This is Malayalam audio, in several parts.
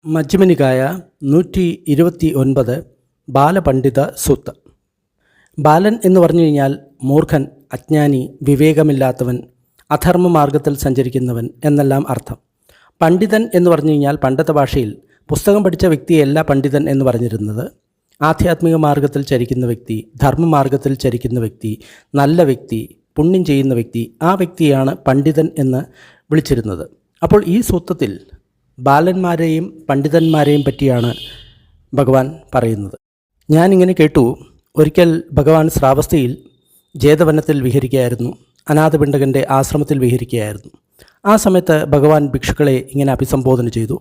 മജ്ജ്ഹിമനികായ 129 ബാലപണ്ഡിത സൂത്ത്. ബാലൻ എന്ന് പറഞ്ഞു കഴിഞ്ഞാൽ മൂർഖൻ, അജ്ഞാനി, വിവേകമില്ലാത്തവൻ, അധർമ്മമാർഗത്തിൽ സഞ്ചരിക്കുന്നവൻ എന്നെല്ലാം അർത്ഥം. പണ്ഡിതൻ എന്ന് പറഞ്ഞു കഴിഞ്ഞാൽ പണ്ടത്തെ ഭാഷയിൽ പുസ്തകം പഠിച്ച വ്യക്തിയല്ല പണ്ഡിതൻ എന്ന് പറഞ്ഞിരുന്നത്. ആധ്യാത്മിക മാർഗത്തിൽ ചരിക്കുന്ന വ്യക്തി, ധർമ്മമാർഗത്തിൽ ചരിക്കുന്ന വ്യക്തി, നല്ല വ്യക്തി, പുണ്യം ചെയ്യുന്ന വ്യക്തി, ആ വ്യക്തിയാണ് പണ്ഡിതൻ എന്ന് വിളിച്ചിരുന്നത്. അപ്പോൾ ഈ സൂത്രത്തിൽ ബാലന്മാരെയും പണ്ഡിതന്മാരെയും പറ്റിയാണ് ഭഗവാൻ പറയുന്നത്. ഞാനിങ്ങനെ കേട്ടു, ഒരിക്കൽ ഭഗവാൻ ശ്രാവസ്തിയിൽ ജേതവനത്തിൽ വിഹരിക്കുകയായിരുന്നു, അനാഥപിണ്ഡകൻ്റെ ആശ്രമത്തിൽ വിഹരിക്കുകയായിരുന്നു. ആ സമയത്ത് ഭഗവാൻ ഭിക്ഷുക്കളെ ഇങ്ങനെ അഭിസംബോധന ചെയ്തു.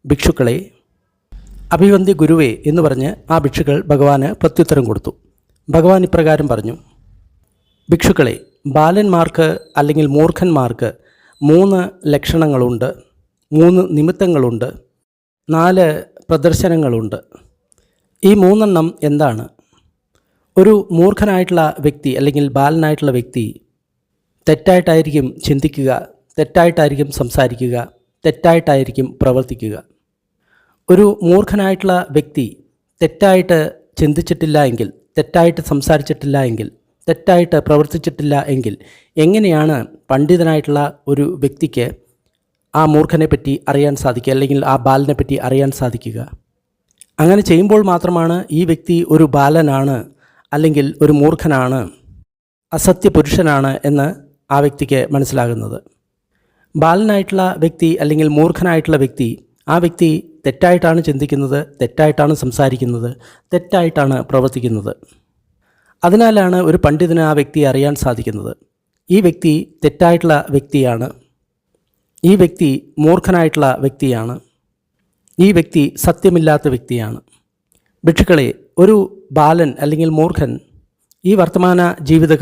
ഭിക്ഷുക്കളെ, അഭിവന്ദ്യ ഗുരുവേ എന്ന് പറഞ്ഞ് ആ ഭിക്ഷുക്കൾ ഭഗവാന് പ്രത്യുത്തരം കൊടുത്തു. ഭഗവാൻ ഇപ്രകാരം പറഞ്ഞു: ഭിക്ഷുക്കളെ, ബാലന്മാർക്ക് അല്ലെങ്കിൽ മൂർഖന്മാർക്ക് 3 ലക്ഷണങ്ങളുണ്ട്, 3 നിമിത്തങ്ങളുണ്ട്, 4 പ്രദർശനങ്ങളുണ്ട്. ഈ 3 എന്താണ്? ഒരു മൂർഖനായിട്ടുള്ള വ്യക്തി അല്ലെങ്കിൽ ബാലനായിട്ടുള്ള വ്യക്തി തെറ്റായിട്ടായിരിക്കും ചിന്തിക്കുക, തെറ്റായിട്ടായിരിക്കും സംസാരിക്കുക, തെറ്റായിട്ടായിരിക്കും പ്രവർത്തിക്കുക. ഒരു മൂർഖനായിട്ടുള്ള വ്യക്തി തെറ്റായിട്ട് ചിന്തിച്ചിട്ടില്ല എങ്കിൽ, തെറ്റായിട്ട് സംസാരിച്ചിട്ടില്ല എങ്കിൽ, തെറ്റായിട്ട് പ്രവർത്തിച്ചിട്ടില്ല എങ്കിൽ എങ്ങനെയാണ് പണ്ഡിതനായിട്ടുള്ള ഒരു വ്യക്തിക്ക് ആ മൂർഖനെ പറ്റി അറിയാൻ സാധിക്കുക, അല്ലെങ്കിൽ ആ ബാലനെ പറ്റി അറിയാൻ സാധിക്കുക? അങ്ങനെ ചെയ്യുമ്പോൾ മാത്രമാണ് ഈ വ്യക്തി ഒരു ബാലനാണ്, അല്ലെങ്കിൽ ഒരു മൂർഖനാണ്, അസത്യപുരുഷനാണ് എന്ന് ആ വ്യക്തിക്ക് മനസ്സിലാകുന്നത്. ബാലനായിട്ടുള്ള വ്യക്തി അല്ലെങ്കിൽ മൂർഖനായിട്ടുള്ള വ്യക്തി, ആ വ്യക്തി തെറ്റായിട്ടാണ് ചിന്തിക്കുന്നത്, തെറ്റായിട്ടാണ് സംസാരിക്കുന്നത്, തെറ്റായിട്ടാണ് പ്രവർത്തിക്കുന്നത്. അതിനാലാണ് ഒരു പണ്ഡിതന് ആ വ്യക്തിയെ അറിയാൻ സാധിക്കുന്നത്. ഈ വ്യക്തി തെറ്റായിട്ടുള്ള വ്യക്തിയാണ്, ഈ വ്യക്തി മൂർഖനായിട്ടുള്ള വ്യക്തിയാണ്, ഈ വ്യക്തി സത്യമില്ലാത്ത വ്യക്തിയാണ്. ഭിക്ഷുക്കളെ, ഒരു ബാലൻ അല്ലെങ്കിൽ മൂർഖൻ ഈ വർത്തമാന ജീവിത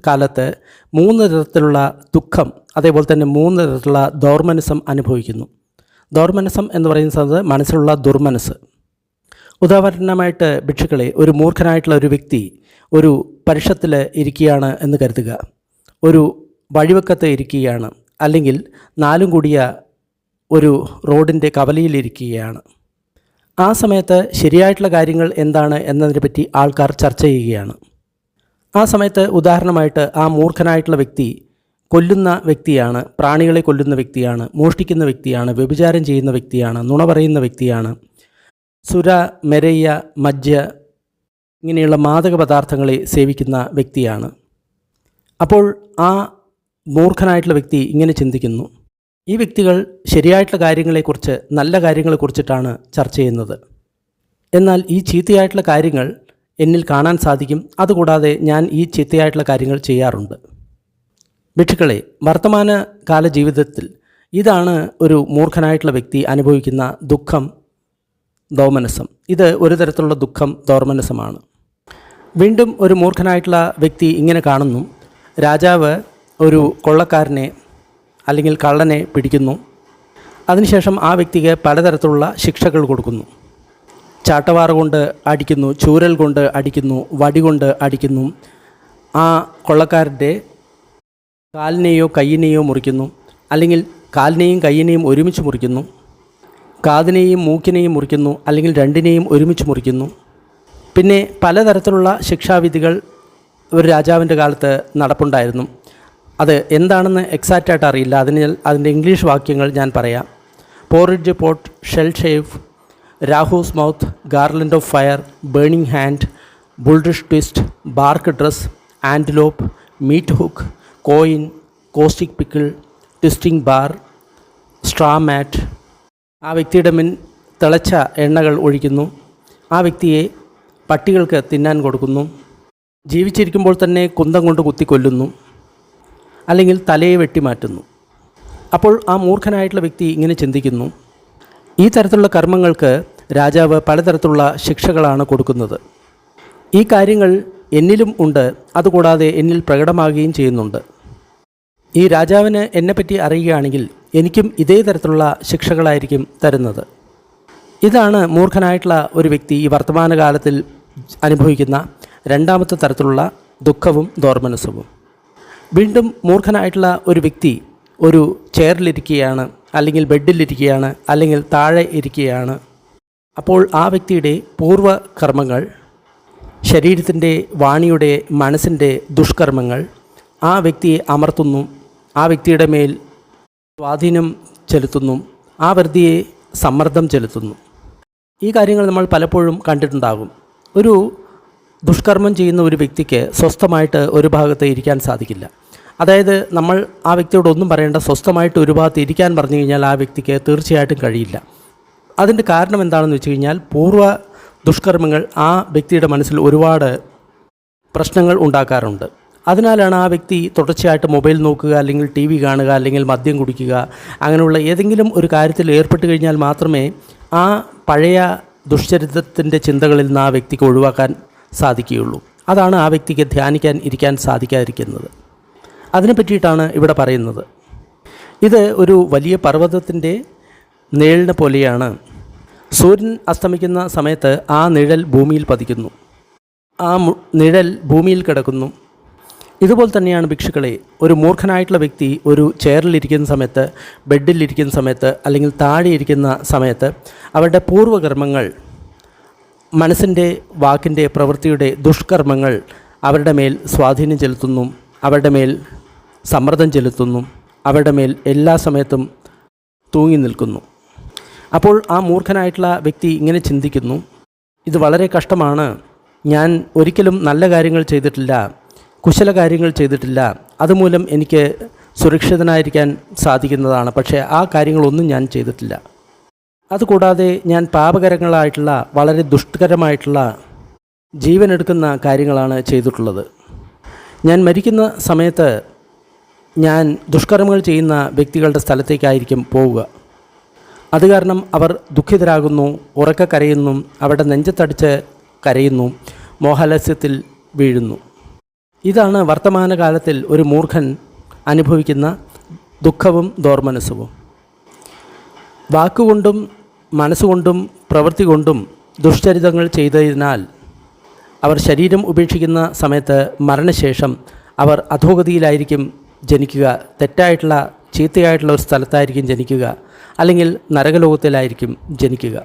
കാലത്ത് 3 തരത്തിലുള്ള ദുഃഖം, അതേപോലെ തന്നെ 3 തരത്തിലുള്ള ദൗർമനസം അനുഭവിക്കുന്നു. ദൗർമനസം എന്ന് പറയുന്നത് മനസ്സിലുള്ള ദുർമനസ്. ഉദാഹരണമായിട്ട് ഭിക്ഷുക്കളെ, ഒരു മൂർഖനായിട്ടുള്ള ഒരു വ്യക്തി ഒരു പരിഷത്തിൽ ഇരിക്കുകയാണ് എന്ന് കരുതുക, ഒരു വഴിവക്കത്ത് ഇരിക്കുകയാണ്, അല്ലെങ്കിൽ 4 കൂടിയ ഒരു റോഡിൻ്റെ കവലയിലിരിക്കുകയാണ്. ആ സമയത്ത് ശരിയായിട്ടുള്ള കാര്യങ്ങൾ എന്താണ് എന്നതിനെപ്പറ്റി ആൾക്കാർ ചർച്ച ചെയ്യുകയാണ്. ആ സമയത്ത് ഉദാഹരണമായിട്ട് ആ മൂർഖനായിട്ടുള്ള വ്യക്തി കൊല്ലുന്ന വ്യക്തിയാണ്, പ്രാണികളെ കൊല്ലുന്ന വ്യക്തിയാണ്, മോഷ്ടിക്കുന്ന വ്യക്തിയാണ്, വ്യഭിചാരം ചെയ്യുന്ന വ്യക്തിയാണ്, നുണ പറയുന്ന വ്യക്തിയാണ്, സുര, മെരയ്യ, മജ്ജ ഇങ്ങനെയുള്ള മാദക പദാർത്ഥങ്ങളെ സേവിക്കുന്ന വ്യക്തിയാണ്. അപ്പോൾ ആ മൂർഖനായിട്ടുള്ള വ്യക്തി ഇങ്ങനെ ചിന്തിക്കുന്നു: ഈ വ്യക്തികൾ ശരിയായിട്ടുള്ള കാര്യങ്ങളെക്കുറിച്ച്, നല്ല കാര്യങ്ങളെക്കുറിച്ചിട്ടാണ് ചർച്ച ചെയ്യുന്നത്. എന്നാൽ ഈ ചീത്തയായിട്ടുള്ള കാര്യങ്ങൾ എന്നിൽ കാണാൻ സാധിക്കും, അതുകൂടാതെ ഞാൻ ഈ ചീത്തയായിട്ടുള്ള കാര്യങ്ങൾ ചെയ്യാറുണ്ട്. ഭിക്ഷുക്കളെ, വർത്തമാന കാല ജീവിതത്തിൽ ഇതാണ് ഒരു മൂർഖനായിട്ടുള്ള വ്യക്തി അനുഭവിക്കുന്ന ദുഃഖം, ദൗർമനസം. ഇത് ഒരു തരത്തിലുള്ള ദുഃഖം, ദൗർമനസമാണ്. വീണ്ടും ഒരു മൂർഖനായിട്ടുള്ള വ്യക്തി ഇങ്ങനെ കാണുന്നു: രാജാവ് ഒരു കൊള്ളക്കാരനെ അല്ലെങ്കിൽ കള്ളനെ പിടിക്കുന്നു. അതിനുശേഷം ആ വ്യക്തിക്ക് പലതരത്തിലുള്ള ശിക്ഷകൾ കൊടുക്കുന്നു. ചാട്ടവാറ കൊണ്ട് അടിക്കുന്നു, ചൂരൽ കൊണ്ട് അടിക്കുന്നു, വടി കൊണ്ട് അടിക്കുന്നു. ആ കൊള്ളക്കാരൻ്റെ കാലിനെയോ കയ്യിനെയോ മുറിക്കുന്നു, അല്ലെങ്കിൽ കാലിനെയും കയ്യിനെയും ഒരുമിച്ച് മുറിക്കുന്നു. കാതിനെയും മൂക്കിനെയും മുറിക്കുന്നു, അല്ലെങ്കിൽ രണ്ടിനെയും ഒരുമിച്ച് മുറിക്കുന്നു. പിന്നെ പലതരത്തിലുള്ള ശിക്ഷാവിധികൾ ഒരു രാജാവിൻ്റെ കാലത്ത് നടപ്പുണ്ടായിരുന്നു. അത് എന്താണെന്ന് എക്സാക്റ്റായിട്ട് അറിയില്ല, അതിൻ്റെ ഇംഗ്ലീഷ് വാക്യങ്ങൾ ഞാൻ പറയാം. Porridge pot, shell shave, Rahu's mouth, garland of fire, burning hand, bulrush twist, bark dress, antelope, meat hook, coin, caustic pickle, twisting bar, straw mat. ആ വ്യക്തിയുടെ തിളച്ച എണ്ണകൾ ഒഴിക്കുന്നു. ആ വ്യക്തിയെ പട്ടികൾക്ക് തിന്നാൻ കൊടുക്കുന്നു. ജീവിച്ചിരിക്കുമ്പോൾ തന്നെ കുന്തം കൊണ്ട് കുത്തിക്കൊല്ലുന്നു, അല്ലെങ്കിൽ തലയെ വെട്ടിമാറ്റുന്നു. അപ്പോൾ ആ മൂർഖനായിട്ടുള്ള വ്യക്തി ഇങ്ങനെ ചിന്തിക്കുന്നു: ഈ തരത്തിലുള്ള കർമ്മങ്ങൾക്ക് രാജാവ് പലതരത്തിലുള്ള ശിക്ഷകളാണ് കൊടുക്കുന്നത്. ഈ കാര്യങ്ങൾ എന്നിലും ഉണ്ട്, അതുകൂടാതെ എന്നിൽ പ്രകടമാകുകയും ചെയ്യുന്നുണ്ട്. ഈ രാജാവിന് എന്നെപ്പറ്റി അറിയുകയാണെങ്കിൽ എനിക്കും ഇതേ തരത്തിലുള്ള ശിക്ഷകളായിരിക്കും തരുന്നത്. ഇതാണ് മൂർഖനായിട്ടുള്ള ഒരു വ്യക്തി ഈ വർത്തമാനകാലത്തിൽ അനുഭവിക്കുന്ന 2ാമത്തെ തരത്തിലുള്ള ദുഃഖവും ദൗർമനസവും. വീണ്ടും മൂർഖനായിട്ടുള്ള ഒരു വ്യക്തി ഒരു ചെയറിലിരിക്കുകയാണ്, അല്ലെങ്കിൽ ബെഡിലിരിക്കുകയാണ്, അല്ലെങ്കിൽ താഴെ ഇരിക്കുകയാണ്. അപ്പോൾ ആ വ്യക്തിയുടെ പൂർവ്വകർമ്മങ്ങൾ, ശരീരത്തിൻ്റെ, വാണിയുടെ, മനസ്സിൻ്റെ ദുഷ്കർമ്മങ്ങൾ ആ വ്യക്തിയെ അമർത്തുന്നു, ആ വ്യക്തിയുടെ മേൽ സ്വാധീനം ചെലുത്തുന്നു, ആ വ്യക്തിയെ സമ്മർദ്ദം ചെലുത്തുന്നു. ഈ കാര്യങ്ങൾ നമ്മൾ പലപ്പോഴും കണ്ടിട്ടുണ്ടാകും. ഒരു ദുഷ്കർമ്മം ചെയ്യുന്ന ഒരു വ്യക്തിക്ക് സ്വസ്ഥമായിട്ട് ഒരു ഭാഗത്ത് ഇരിക്കാൻ സാധിക്കില്ല. അതായത് നമ്മൾ ആ വ്യക്തിയോട് ഒന്നും പറയേണ്ട, സ്വസ്ഥമായിട്ട് ഒരു ഭാഗത്ത് ഇരിക്കാൻ പറഞ്ഞു കഴിഞ്ഞാൽ ആ വ്യക്തിക്ക് തീർച്ചയായിട്ടും കഴിയില്ല. അതിൻ്റെ കാരണം എന്താണെന്ന് വെച്ച് കഴിഞ്ഞാൽ പൂർവ്വ ദുഷ്കർമ്മങ്ങൾ ആ വ്യക്തിയുടെ മനസ്സിൽ ഒരുപാട് പ്രശ്നങ്ങൾ ഉണ്ടാക്കാറുണ്ട്. അതിനാലാണ് ആ വ്യക്തി തുടർച്ചയായിട്ട് മൊബൈൽ നോക്കുക, അല്ലെങ്കിൽ ടി വി കാണുക, അല്ലെങ്കിൽ മദ്യം കുടിക്കുക, അങ്ങനെയുള്ള ഏതെങ്കിലും ഒരു കാര്യത്തിൽ ഏർപ്പെട്ട് കഴിഞ്ഞാൽ മാത്രമേ ആ പഴയ ദുഷ്ചരിത്രത്തിൻ്റെ ചിന്തകളിൽ നിന്ന് ആ വ്യക്തിക്ക് ഒഴിവാക്കാൻ സാധിക്കുകയുള്ളൂ. അതാണ് ആ വ്യക്തിക്ക് ധ്യാനിക്കാൻ ഇരിക്കാൻ സാധിക്കാതിരിക്കുന്നത്. അതിനെ പറ്റിയിട്ടാണ് ഇവിടെ പറയുന്നത്. ഇത് ഒരു വലിയ പർവ്വതത്തിൻ്റെ നിഴലിനെ പോലെയാണ്. സൂര്യൻ അസ്തമിക്കുന്ന സമയത്ത് ആ നിഴൽ ഭൂമിയിൽ പതിക്കുന്നു, ആ നിഴൽ ഭൂമിയിൽ കിടക്കുന്നു. ഇതുപോലെ തന്നെയാണ് ഭിക്ഷുക്കളെ. ഒരു മൂർഖനായിട്ടുള്ള വ്യക്തി ഒരു ചെയറിലിരിക്കുന്ന സമയത്ത്, ബെഡിലിരിക്കുന്ന സമയത്ത്, അല്ലെങ്കിൽ താഴെ ഇരിക്കുന്ന സമയത്ത് അവരുടെ പൂർവ്വകർമ്മങ്ങൾ, മനസ്സിൻ്റെ, വാക്കിൻ്റെ, പ്രവൃത്തിയുടെ ദുഷ്കർമ്മങ്ങൾ അവരുടെ മേൽ സ്വാധീനം ചെലുത്തുന്നു, അവരുടെ മേൽ സമ്മർദ്ദം ചെലുത്തുന്നു, അവരുടെ മേൽ എല്ലാ സമയത്തും തൂങ്ങി നിൽക്കുന്നു. അപ്പോൾ ആ മൂർഖനായിട്ടുള്ള വ്യക്തി ഇങ്ങനെ ചിന്തിക്കുന്നു, ഇത് വളരെ കഷ്ടമാണ്, ഞാൻ ഒരിക്കലും നല്ല കാര്യങ്ങൾ ചെയ്തിട്ടില്ല, കുശല കാര്യങ്ങൾ ചെയ്തിട്ടില്ല, അതുമൂലം എനിക്ക് സുരക്ഷിതനായിരിക്കാൻ സാധിക്കുന്നതാണ്, പക്ഷേ ആ കാര്യങ്ങളൊന്നും ഞാൻ ചെയ്തിട്ടില്ല. അതുകൂടാതെ ഞാൻ പാപകരങ്ങളായിട്ടുള്ള, വളരെ ദുഷ്കരമായിട്ടുള്ള, ജീവനെടുക്കുന്ന കാര്യങ്ങളാണ് ചെയ്തിട്ടുള്ളത്. ഞാൻ മരിക്കുന്ന സമയത്ത് ഞാൻ ദുഷ്കർമ്മങ്ങൾ ചെയ്യുന്ന വ്യക്തികളുടെ സ്ഥലത്തേക്കായിരിക്കും പോവുക. അത് കാരണം അവർ ദുഃഖിതരാകുന്നു, ഉറക്കെ കരയുന്നു, അവരുടെ നെഞ്ചത്തടിച്ച് കരയുന്നു, മോഹാലസ്യത്തിൽ വീഴുന്നു. ഇതാണ് വർത്തമാനകാലത്തിൽ ഒരു മൂർഖൻ അനുഭവിക്കുന്ന ദുഃഖവും ദോർമനസ്സുവും. വാക്കുകൊണ്ടും മനസ്സുകൊണ്ടും പ്രവൃത്തി കൊണ്ടും ദുഷ്ചരിതങ്ങൾ ചെയ്തതിനാൽ അവർ ശരീരം ഉപേക്ഷിക്കുന്ന സമയത്ത് മരണശേഷം അവർ അധോഗതിയിലായിരിക്കും ജനിക്കുക, തെറ്റായിട്ടുള്ള, ചീത്തയായിട്ടുള്ള ഒരു സ്ഥലത്തായിരിക്കും ജനിക്കുക, അല്ലെങ്കിൽ നരകലോകത്തിലായിരിക്കും ജനിക്കുക.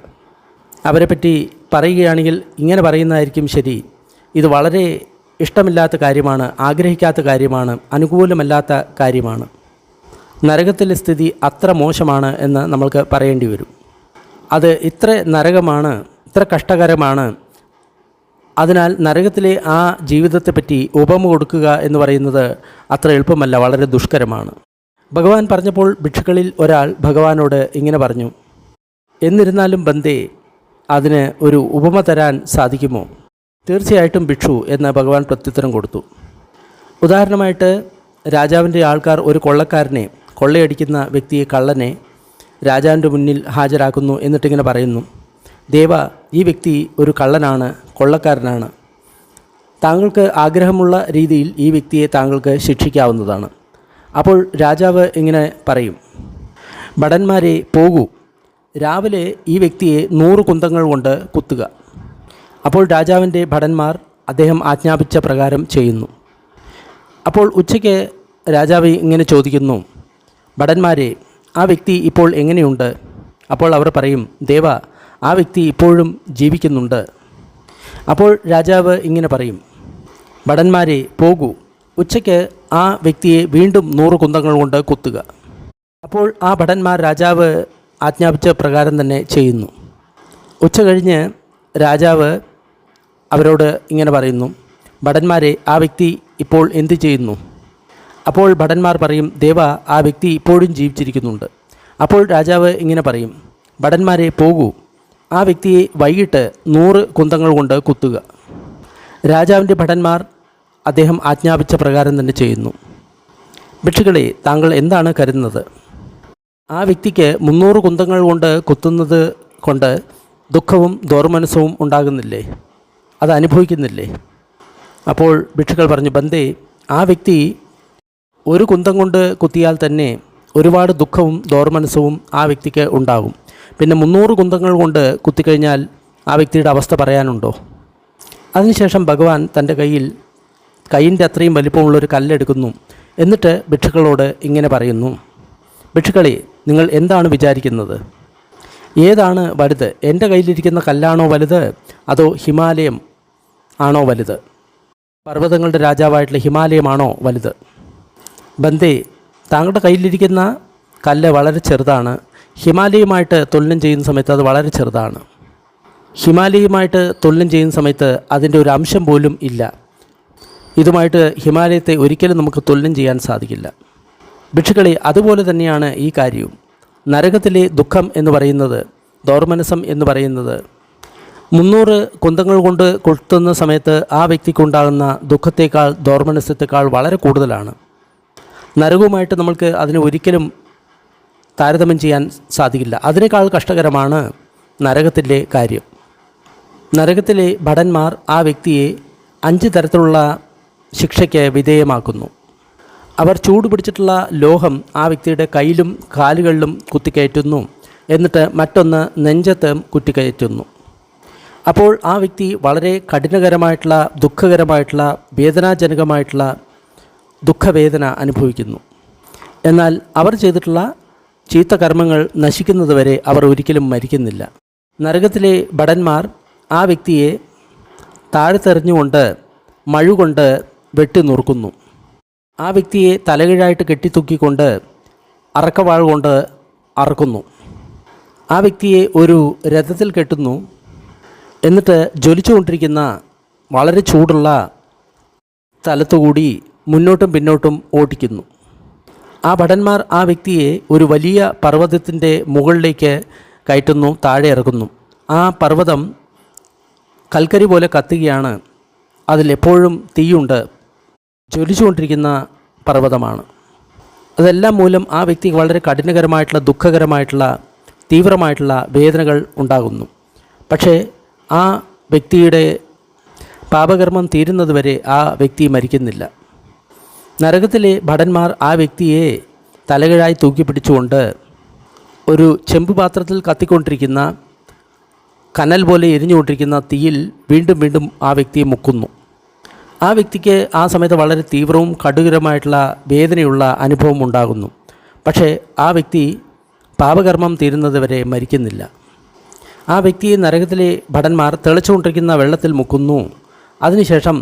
അവരെപ്പറ്റി പറയുകയാണെങ്കിൽ ഇങ്ങനെ പറയുന്നതായിരിക്കും ശരി, ഇത് വളരെ ഇഷ്ടമില്ലാത്ത കാര്യമാണ്, ആഗ്രഹിക്കാത്ത കാര്യമാണ്, അനുകൂലമല്ലാത്ത കാര്യമാണ്, നരകത്തിലെ സ്ഥിതി അത്ര മോശമാണ് എന്ന് നമ്മൾക്ക് പറയേണ്ടി വരും. അത് ഇത്ര നരകമാണ്, ഇത്ര കഷ്ടകരമാണ്, അതിനാൽ നരകത്തിലെ ആ ജീവിതത്തെപ്പറ്റി ഉപമ കൊടുക്കുക എന്ന് പറയുന്നത് അത്ര എളുപ്പമല്ല, വളരെ ദുഷ്കരമാണ്. ഭഗവാൻ പറഞ്ഞപ്പോൾ ഭിക്ഷുക്കളിൽ ഒരാൾ ഭഗവാനോട് ഇങ്ങനെ പറഞ്ഞു, എന്നിരുന്നാലും ബന്ദേ, അതിന് ഒരു ഉപമ തരാൻ സാധിക്കുമോ? തീർച്ചയായിട്ടും ഭിക്ഷു എന്ന് ഭഗവാൻ പ്രത്യുത്തരം കൊടുത്തു. ഉദാഹരണമായിട്ട് രാജാവിൻ്റെ ആൾക്കാർ ഒരു കൊള്ളക്കാരനെ, കൊള്ളയടിക്കുന്ന വ്യക്തിയെ, കള്ളനെ രാജാവിൻ്റെ മുന്നിൽ ഹാജരാക്കുന്നു. എന്നിട്ടിങ്ങനെ പറയുന്നു, ദേവ, ഈ വ്യക്തി ഒരു കള്ളനാണ്, കൊള്ളക്കാരനാണ്, താങ്കൾക്ക് ആഗ്രഹമുള്ള രീതിയിൽ ഈ വ്യക്തിയെ താങ്കൾക്ക് ശിക്ഷിക്കാവുന്നതാണ്. അപ്പോൾ രാജാവ് ഇങ്ങനെ പറയും, ഭടന്മാരെ പോകൂ, രാവിലെ ഈ വ്യക്തിയെ 100 കുന്തങ്ങൾ കൊണ്ട് കുത്തുക. അപ്പോൾ രാജാവിൻ്റെ ഭടന്മാർ അദ്ദേഹം ആജ്ഞാപിച്ച പ്രകാരം ചെയ്യുന്നു. അപ്പോൾ ഉച്ചയ്ക്ക് രാജാവ് ഇങ്ങനെ ചോദിക്കുന്നു, ഭടന്മാരെ, ആ വ്യക്തി ഇപ്പോൾ എങ്ങനെയുണ്ട്? അപ്പോൾ അവർ പറയും, ദേവ, ആ വ്യക്തി ഇപ്പോഴും ജീവിക്കുന്നുണ്ട്. അപ്പോൾ രാജാവ് ഇങ്ങനെ പറയും, ഭടന്മാരെ പോകൂ, ഉച്ചയ്ക്ക് ആ വ്യക്തിയെ വീണ്ടും 100 കുന്തങ്ങൾ കൊണ്ട് കുത്തുക. അപ്പോൾ ആ ഭടന്മാർ രാജാവ് ആജ്ഞാപിച്ച പ്രകാരം തന്നെ ചെയ്യുന്നു. ഉച്ച കഴിഞ്ഞ് രാജാവ് അവരോട് ഇങ്ങനെ പറയുന്നു, ഭടന്മാരെ, ആ വ്യക്തി ഇപ്പോൾ എന്ത് ചെയ്യുന്നു? അപ്പോൾ ഭടന്മാർ പറയും, ദേവ, ആ വ്യക്തി ഇപ്പോഴും ജീവിച്ചിരിക്കുന്നുണ്ട്. അപ്പോൾ രാജാവ് ഇങ്ങനെ പറയും, ഭടന്മാരെ പോകൂ, ആ വ്യക്തിയെ വൈകിട്ട് 100 കുന്തങ്ങൾ കൊണ്ട് കുത്തുക. രാജാവിൻ്റെ ഭടന്മാർ അദ്ദേഹം ആജ്ഞാപിച്ച പ്രകാരം തന്നെ ചെയ്യുന്നു. ഭിക്ഷുക്കളെ, താങ്കൾ എന്താണ് കരുതുന്നത്? ആ വ്യക്തിക്ക് 300 കുന്തങ്ങൾ കൊണ്ട് കുത്തുന്നത് കൊണ്ട് ദുഃഖവും ദോർമനസ്സവും ഉണ്ടാകുന്നില്ലേ? അത് അനുഭവിക്കുന്നില്ലേ? അപ്പോൾ ഭിക്ഷുക്കൾ പറഞ്ഞു, ബന്ദേ, ആ വ്യക്തി ഒരു കുന്തം കൊണ്ട് കുത്തിയാൽ തന്നെ ഒരുപാട് ദുഃഖവും ദോർമനസ്സവും ആ വ്യക്തിക്ക് ഉണ്ടാകും. പിന്നെ 300 കുന്തങ്ങൾ കൊണ്ട് കുത്തിക്കഴിഞ്ഞാൽ ആ വ്യക്തിയുടെ അവസ്ഥ പറയാനുണ്ടോ? അതിനുശേഷം ഭഗവാൻ തൻ്റെ കയ്യിൻ്റെ അത്രയും വലിപ്പമുള്ളൊരു കല്ലെടുക്കുന്നു. എന്നിട്ട് ഭിക്ഷുക്കളോട് ഇങ്ങനെ പറയുന്നു, ഭിക്ഷുക്കളെ, നിങ്ങൾ എന്താണ് വിചാരിക്കുന്നത്? ഏതാണ് വലുത്? എൻ്റെ കയ്യിലിരിക്കുന്ന കല്ലാണോ വലുത്, അതോ ഹിമാലയം ആണോ വലുത്? പർവ്വതങ്ങളുടെ രാജാവായിട്ടുള്ള ഹിമാലയമാണോ വലുത്? ബന്ദേ, താങ്കളുടെ കയ്യിലിരിക്കുന്ന കല്ല് വളരെ ചെറുതാണ്. ഹിമാലയമായിട്ട് തുലനം ചെയ്യുന്ന സമയത്ത് അത് വളരെ ചെറുതാണ്. ഹിമാലയമായിട്ട് തുലനം ചെയ്യുന്ന സമയത്ത് അതിൻ്റെ ഒരു അംശം പോലും ഇല്ല. ഇതുമായിട്ട് ഹിമാലയത്തെ ഒരിക്കലും നമുക്ക് തുലനം ചെയ്യാൻ സാധിക്കില്ല. ഭിക്ഷുക്കളെ, അതുപോലെ തന്നെയാണ് ഈ കാര്യവും. നരകത്തിലെ ദുഃഖം എന്ന് പറയുന്നത്, ദൗർമനസം എന്ന് പറയുന്നത് 300 കുന്തങ്ങൾ കൊണ്ട് കൊളുത്തുന്ന സമയത്ത് ആ വ്യക്തിക്കുണ്ടാകുന്ന ദുഃഖത്തേക്കാൾ ദൗർമനസ്യത്തേക്കാൾ വളരെ കൂടുതലാണ്. നരകവുമായിട്ട് നമ്മൾക്ക് അതിനെ ഒരിക്കലും താരതമ്യം ചെയ്യാൻ സാധിക്കില്ല. അതിനേക്കാൾ കഷ്ടകരമാണ് നരകത്തിലെ കാര്യം. നരകത്തിലെ ഭടന്മാർ ആ വ്യക്തിയെ 5 തരത്തിലുള്ള ശിക്ഷയ്ക്ക് വിധേയമാക്കുന്നു. അവർ ചൂട് പിടിച്ചിട്ടുള്ള ലോഹം ആ വ്യക്തിയുടെ കയ്യിലും കാലുകളിലും കുത്തിക്കയറ്റുന്നു. എന്നിട്ട് മറ്റൊന്ന് നെഞ്ചത്ത് കുത്തിക്കയറ്റുന്നു. അപ്പോൾ ആ വ്യക്തി വളരെ കഠിനകരമായിട്ടുള്ള, ദുഃഖകരമായിട്ടുള്ള, വേദനാജനകമായിട്ടുള്ള ദുഃഖവേദന അനുഭവിക്കുന്നു. എന്നാൽ അവർ ചെയ്തിട്ടുള്ള ചീത്ത കർമ്മങ്ങൾ നശിക്കുന്നതുവരെ അവർ ഒരിക്കലും മരിക്കുന്നില്ല. നരകത്തിലെ ഭടന്മാർ ആ വ്യക്തിയെ താഴ്ത്തെറിഞ്ഞുകൊണ്ട് മഴുകൊണ്ട് വെട്ടി നുറുക്കുന്നു. ആ വ്യക്തിയെ തലകീഴായിട്ട് കെട്ടിത്തൂക്കിക്കൊണ്ട് അറക്കവാൾ കൊണ്ട് അറക്കുന്നു. ആ വ്യക്തിയെ ഒരു രഥത്തിൽ കെട്ടുന്നു. എന്നിട്ട് ജ്വലിച്ചുകൊണ്ടിരിക്കുന്ന വളരെ ചൂടുള്ള സ്ഥലത്തുകൂടി മുന്നോട്ടും പിന്നോട്ടും ഓടിക്കുന്നു. ആ ഭടന്മാർ ആ വ്യക്തിയെ ഒരു വലിയ പർവ്വതത്തിൻ്റെ മുകളിലേക്ക് കയറ്റുന്നു, താഴെ ഇറക്കുന്നു. ആ പർവ്വതം കൽക്കരി പോലെ കത്തുകയാണ്. അതിലെപ്പോഴും തീയുണ്ട്. ജ്വലിച്ചുകൊണ്ടിരിക്കുന്ന പർവ്വതമാണ്. അതെല്ലാം മൂലം ആ വ്യക്തിക്ക് വളരെ കഠിനകരമായിട്ടുള്ള, ദുഃഖകരമായിട്ടുള്ള, തീവ്രമായിട്ടുള്ള വേദനകൾ ഉണ്ടാകുന്നു. പക്ഷേ ആ വ്യക്തിയുടെ പാപകർമ്മം തീരുന്നതുവരെ ആ വ്യക്തി മരിക്കുന്നില്ല. നരകത്തിലെ ഭടന്മാർ ആ വ്യക്തിയെ തലകീഴായി തൂക്കിപ്പിടിച്ചുകൊണ്ട് ഒരു ചെമ്പുപാത്രത്തിൽ കത്തിക്കൊണ്ടിരിക്കുന്ന, കനൽ പോലെ എരിഞ്ഞുകൊണ്ടിരിക്കുന്ന തീയിൽ വീണ്ടും വീണ്ടും ആ വ്യക്തിയെ മുക്കുന്നു. ആ വ്യക്തിക്ക് ആ സമയത്ത് വളരെ തീവ്രവും കഠിനമായിട്ടുള്ള വേദനയുള്ള അനുഭവം ഉണ്ടാകുന്നു. പക്ഷേ ആ വ്യക്തി പാപകർമ്മം തീരുന്നത് വരെ മരിക്കുന്നില്ല. ആ വ്യക്തിയെ നരകത്തിലെ ഭടന്മാർ തിളച്ചുകൊണ്ടിരിക്കുന്ന വെള്ളത്തിൽ മുക്കുന്നു. അതിനുശേഷം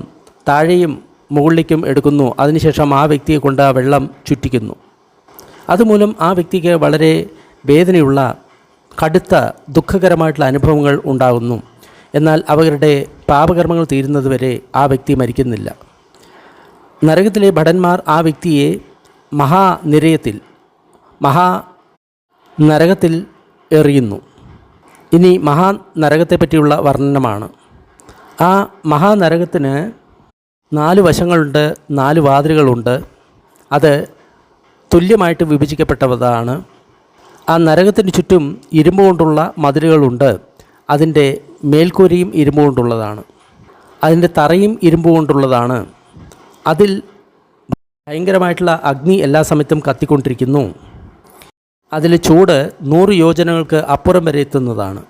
താഴെയും മുകളിലേക്കും എടുക്കുന്നു. അതിനുശേഷം ആ വ്യക്തിയെ കൊണ്ട് ആ വെള്ളം ചുറ്റിക്കുന്നു. അതുമൂലം ആ വ്യക്തിക്ക് വളരെ വേദനയുള്ള, കടുത്ത, ദുഃഖകരമായിട്ടുള്ള അനുഭവങ്ങൾ ഉണ്ടാകുന്നു. എന്നാൽ അവരുടെ പാപകർമ്മങ്ങൾ തീരുന്നതുവരെ ആ വ്യക്തി മരിക്കുന്നില്ല. നരകത്തിലെ ഭടന്മാർ ആ വ്യക്തിയെ മഹാനിരയത്തിൽ, നരകത്തിൽ എറിയുന്നു. ഇനി മഹാനരകത്തെ പറ്റിയുള്ള വർണ്ണനമാണ്. ആ മഹാനരകത്തിന് 4 വശങ്ങളുണ്ട്, 4 വാതിലുകളുണ്ട്. അത് തുല്യമായിട്ട് വിഭജിക്കപ്പെട്ടതാണ്. ആ നരകത്തിന് ചുറ്റും ഇരുമ്പ് കൊണ്ടുള്ള മതിലുകളുണ്ട്. അതിൻ്റെ മേൽക്കൂരയും ഇരുമ്പ് കൊണ്ടുള്ളതാണ്. അതിൻ്റെ തറയും ഇരുമ്പ് കൊണ്ടുള്ളതാണ്. അതിൽ ഭയങ്കരമായിട്ടുള്ള അഗ്നി എല്ലാ സമയത്തും കത്തിക്കൊണ്ടിരിക്കുന്നു. അതിൽ ചൂട് 100 യോജനകൾക്ക് അപ്പുറം വരെ എത്തുന്നതാണ്.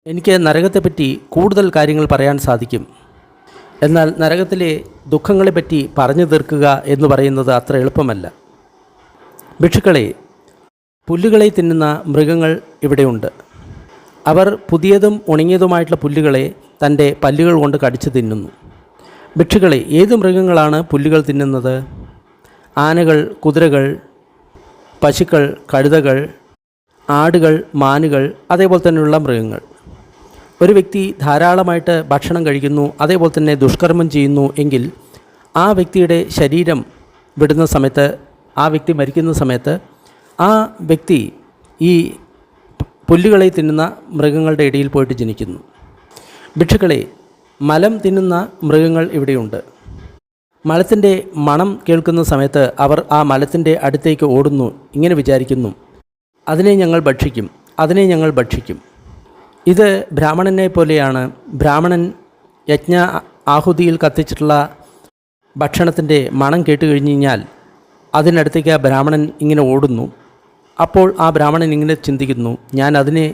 എനിക്ക് നരകത്തെപ്പറ്റി കൂടുതൽ കാര്യങ്ങൾ പറയാൻ സാധിക്കും. എന്നാൽ നരകത്തിലെ ദുഃഖങ്ങളെപ്പറ്റി പറഞ്ഞു തീർക്കുക എന്ന് പറയുന്നത് അത്ര എളുപ്പമല്ല. ഭിക്ഷുക്കളെ, പുല്ലുകളെ തിന്നുന്ന മൃഗങ്ങൾ ഇവിടെയുണ്ട്. അവർ പുതിയതും ഉണങ്ങിയതുമായിട്ടുള്ള പുല്ലുകളെ തൻ്റെ പല്ലുകൾ കൊണ്ട് കടിച്ചു തിന്നുന്നു. ഭിക്ഷുക്കളെ, ഏത് മൃഗങ്ങളാണ് പുല്ലുകൾ തിന്നുന്നത്? ആനകൾ, കുതിരകൾ, പശുക്കൾ, കഴുതകൾ, ആടുകൾ, മാനുകൾ, അതേപോലെ തന്നെയുള്ള മൃഗങ്ങൾ. ഒരു വ്യക്തി ധാരാളമായിട്ട് ഭക്ഷണം കഴിക്കുന്നു, അതേപോലെ തന്നെ ദുഷ്കർമ്മം ചെയ്യുന്നു എങ്കിൽ ആ വ്യക്തിയുടെ ശരീരം വിടുന്ന സമയത്ത്, ആ വ്യക്തി മരിക്കുന്ന സമയത്ത് ആ വ്യക്തി ഈ പുല്ലുകളെ തിന്നുന്ന മൃഗങ്ങളുടെ ഇടയിൽ പോയിട്ട് ജനിക്കുന്നു. ഭിക്ഷുക്കളെ, മലം തിന്നുന്ന മൃഗങ്ങൾ ഇവിടെയുണ്ട്. മലത്തിൻ്റെ മണം കേൾക്കുന്ന സമയത്ത് അവർ ആ മലത്തിൻ്റെ അടുത്തേക്ക് ഓടുന്നു. ഇങ്ങനെ വിചാരിക്കുന്നു, അതിനെ ഞങ്ങൾ ഭക്ഷിക്കും, അതിനെ ഞങ്ങൾ ഭക്ഷിക്കും. ഇത് ബ്രാഹ്മണനെ പോലെയാണ്. ബ്രാഹ്മണൻ യജ്ഞ ആഹുതിയിൽ കത്തിച്ചിട്ടുള്ള ഭക്ഷണത്തിൻ്റെ മണം കേട്ട് കഴിഞ്ഞ് കഴിഞ്ഞാൽ അതിനടുത്തേക്ക് ആ ബ്രാഹ്മണൻ ഇങ്ങനെ ഓടുന്നു. അപ്പോൾ ആ ബ്രാഹ്മണൻ ഇങ്ങനെ ചിന്തിക്കുന്നു, ഞാൻ അതിനെ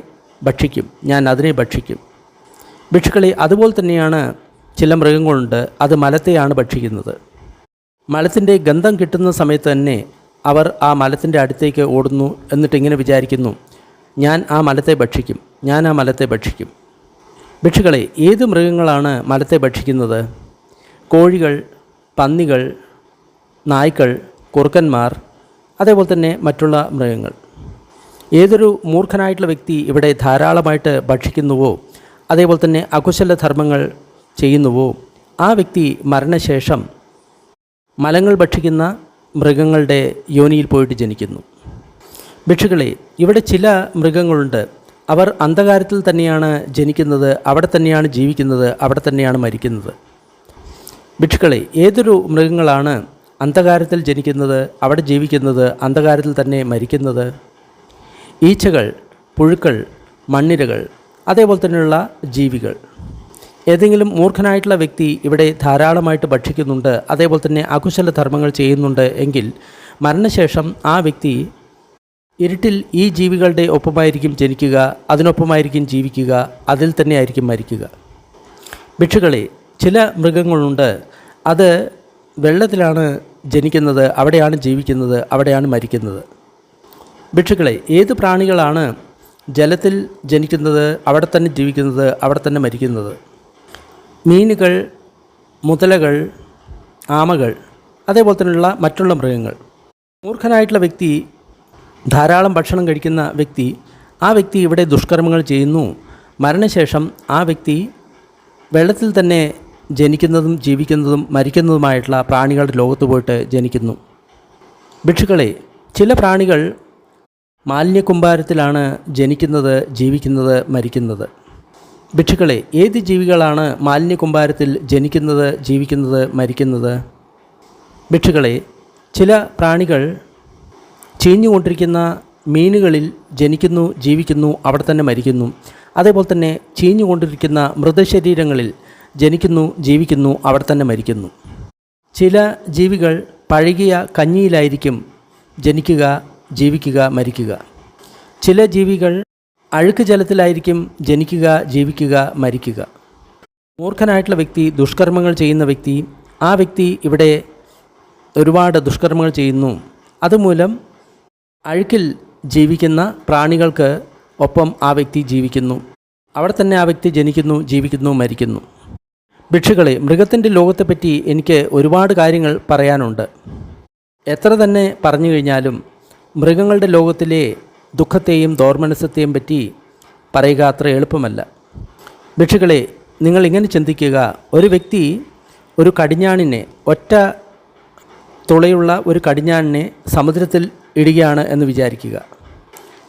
ഭക്ഷിക്കും, ഞാൻ അതിനെ ഭക്ഷിക്കും. ഭിക്ഷുക്കളെ, അതുപോലെ തന്നെയാണ് ചില മൃഗങ്ങളുണ്ട്, അത് മലത്തെയാണ് ഭക്ഷിക്കുന്നത്. മലത്തിൻ്റെ ഗന്ധം കിട്ടുന്ന സമയത്ത് തന്നെ അവർ ആ മലത്തിൻ്റെ അടുത്തേക്ക് ഓടുന്നു. എന്നിട്ട് ഇങ്ങനെ വിചാരിക്കുന്നു, ഞാൻ ആ മലത്തെ ഭക്ഷിക്കും, ഞാൻ ആ മലത്തെ ഭക്ഷിക്കും. ഭിക്ഷുക്കളെ, ഏത് മൃഗങ്ങളാണ് മലത്തെ ഭക്ഷിക്കുന്നത്? കോഴികൾ, പന്നികൾ, നായ്ക്കൾ, കുറുക്കന്മാർ, അതേപോലെ തന്നെ മറ്റുള്ള മൃഗങ്ങൾ. ഏതൊരു മൂർഖനായിട്ടുള്ള വ്യക്തി ഇവിടെ ധാരാളമായിട്ട് ഭക്ഷിക്കുന്നുവോ, അതേപോലെ തന്നെ അകുശല ധർമ്മങ്ങൾ ചെയ്യുന്നുവോ, ആ വ്യക്തി മരണശേഷം മലങ്ങൾ ഭക്ഷിക്കുന്ന മൃഗങ്ങളുടെ യോനിയിൽ പോയിട്ട് ജനിക്കുന്നു. ഭിക്ഷുക്കളെ, ഇവിടെ ചില മൃഗങ്ങളുണ്ട്, അവർ അന്ധകാരത്തിൽ തന്നെയാണ് ജനിക്കുന്നത്, അവിടെ തന്നെയാണ് ജീവിക്കുന്നത്, അവിടെ തന്നെയാണ് മരിക്കുന്നത്. ഭിക്ഷുക്കളെ, ഏതൊരു മൃഗങ്ങളാണ് അന്ധകാരത്തിൽ ജനിക്കുന്നത്, അവിടെ ജീവിക്കുന്നത്, അന്ധകാരത്തിൽ തന്നെ മരിക്കുന്നത്? ഈച്ചകൾ, പുഴുക്കൾ, മണ്ണിരകൾ, അതേപോലെ തന്നെയുള്ള ജീവികൾ. ഏതെങ്കിലും മൂർഖനായിട്ടുള്ള വ്യക്തി ഇവിടെ ധാരാളമായിട്ട് ഭക്ഷിക്കുന്നുണ്ട്, അതേപോലെ തന്നെ അകുശല ധർമ്മങ്ങൾ ചെയ്യുന്നുണ്ട് എങ്കിൽ മരണശേഷം ആ വ്യക്തി ഇരുട്ടിൽ ഈ ജീവികളുടെ ഒപ്പമായിരിക്കും ജനിക്കുക, അതിനൊപ്പമായിരിക്കും ജീവിക്കുക, അതിൽ തന്നെ ആയിരിക്കും മരിക്കുക. ഭിക്ഷുക്കളെ, ചില മൃഗങ്ങളുണ്ട്, അത് വെള്ളത്തിലാണ് ജനിക്കുന്നത്, അവിടെയാണ് ജീവിക്കുന്നത്, അവിടെയാണ് മരിക്കുന്നത്. ഭിക്ഷുക്കളെ, ഏത് പ്രാണികളാണ് ജലത്തിൽ ജനിക്കുന്നത്, അവിടെ തന്നെ ജീവിക്കുന്നത്, അവിടെ തന്നെ മരിക്കുന്നത്? മീനുകൾ, മുതലകൾ, ആമകൾ, അതേപോലെ തന്നെയുള്ള മറ്റുള്ള മൃഗങ്ങൾ. മൂർഖനായിട്ടുള്ള വ്യക്തി, ധാരാളം ഭക്ഷണം കഴിക്കുന്ന വ്യക്തി, ആ വ്യക്തി ഇവിടെ ദുഷ്കർമ്മങ്ങൾ ചെയ്യുന്നു. മരണശേഷം ആ വ്യക്തി വെള്ളത്തിൽ തന്നെ ജനിക്കുന്നതും ജീവിക്കുന്നതും മരിക്കുന്നതുമായിട്ടുള്ള പ്രാണികളുടെ ലോകത്ത് പോയിട്ട് ജനിക്കുന്നു. ഭിക്ഷുക്കളെ, ചില പ്രാണികൾ മാലിന്യക്കൂമ്പാരത്തിലാണ് ജനിക്കുന്നത്, ജീവിക്കുന്നത്, മരിക്കുന്നത്. ഭിക്ഷുക്കളെ, ഏത് ജീവികളാണ് മാലിന്യക്കൂമ്പാരത്തിൽ ജനിക്കുന്നത്, ജീവിക്കുന്നത്, മരിക്കുന്നത്? ഭിക്ഷുക്കളെ, ചില പ്രാണികൾ ചീഞ്ഞുകൊണ്ടിരിക്കുന്ന മീനുകളിൽ ജനിക്കുന്നു, ജീവിക്കുന്നു, അവിടെ തന്നെ മരിക്കുന്നു. അതേപോലെ തന്നെ ചീഞ്ഞുകൊണ്ടിരിക്കുന്ന മൃതശരീരങ്ങളിൽ ജനിക്കുന്നു, ജീവിക്കുന്നു, അവിടെ തന്നെ മരിക്കുന്നു. ചില ജീവികൾ പഴകിയ കഞ്ഞിയിലായിരിക്കും ജനിക്കുക, ജീവിക്കുക, മരിക്കുക. ചില ജീവികൾ അഴുക്ക് ജലത്തിലായിരിക്കും ജനിക്കുക, ജീവിക്കുക, മരിക്കുക. മൂർഖനായിട്ടുള്ള വ്യക്തി, ദുഷ്കർമ്മങ്ങൾ ചെയ്യുന്ന വ്യക്തി, ആ വ്യക്തി ഇവിടെ ഒരുപാട് ദുഷ്കർമ്മങ്ങൾ ചെയ്യുന്നു. അതുമൂലം അഴുക്കിൽ ജീവിക്കുന്ന പ്രാണികൾക്ക് ഒപ്പം ആ വ്യക്തി ജീവിക്കുന്നു, അവിടെ തന്നെ ആ വ്യക്തി ജനിക്കുന്നു, ജീവിക്കുന്നു, മരിക്കുന്നു. ഭിക്ഷുക്കളെ, മൃഗത്തിൻ്റെ ലോകത്തെപ്പറ്റി എനിക്ക് ഒരുപാട് കാര്യങ്ങൾ പറയാനുണ്ട്. എത്ര തന്നെ പറഞ്ഞു കഴിഞ്ഞാലും മൃഗങ്ങളുടെ ലോകത്തിലെ ദുഃഖത്തെയും ദൗർമനസ്യത്തെയും പറ്റി പറയുക അത്ര എളുപ്പമല്ല. ഭിക്ഷുക്കളെ, നിങ്ങൾ ഇങ്ങനെ ചിന്തിക്കുക, ഒരു വ്യക്തി ഒരു കടിഞ്ഞാണിനെ, ഒറ്റ തുളയുള്ള ഒരു കടിഞ്ഞാണിനെ സമുദ്രത്തിൽ ഇടുകയാണ് എന്ന് വിചാരിക്കുക.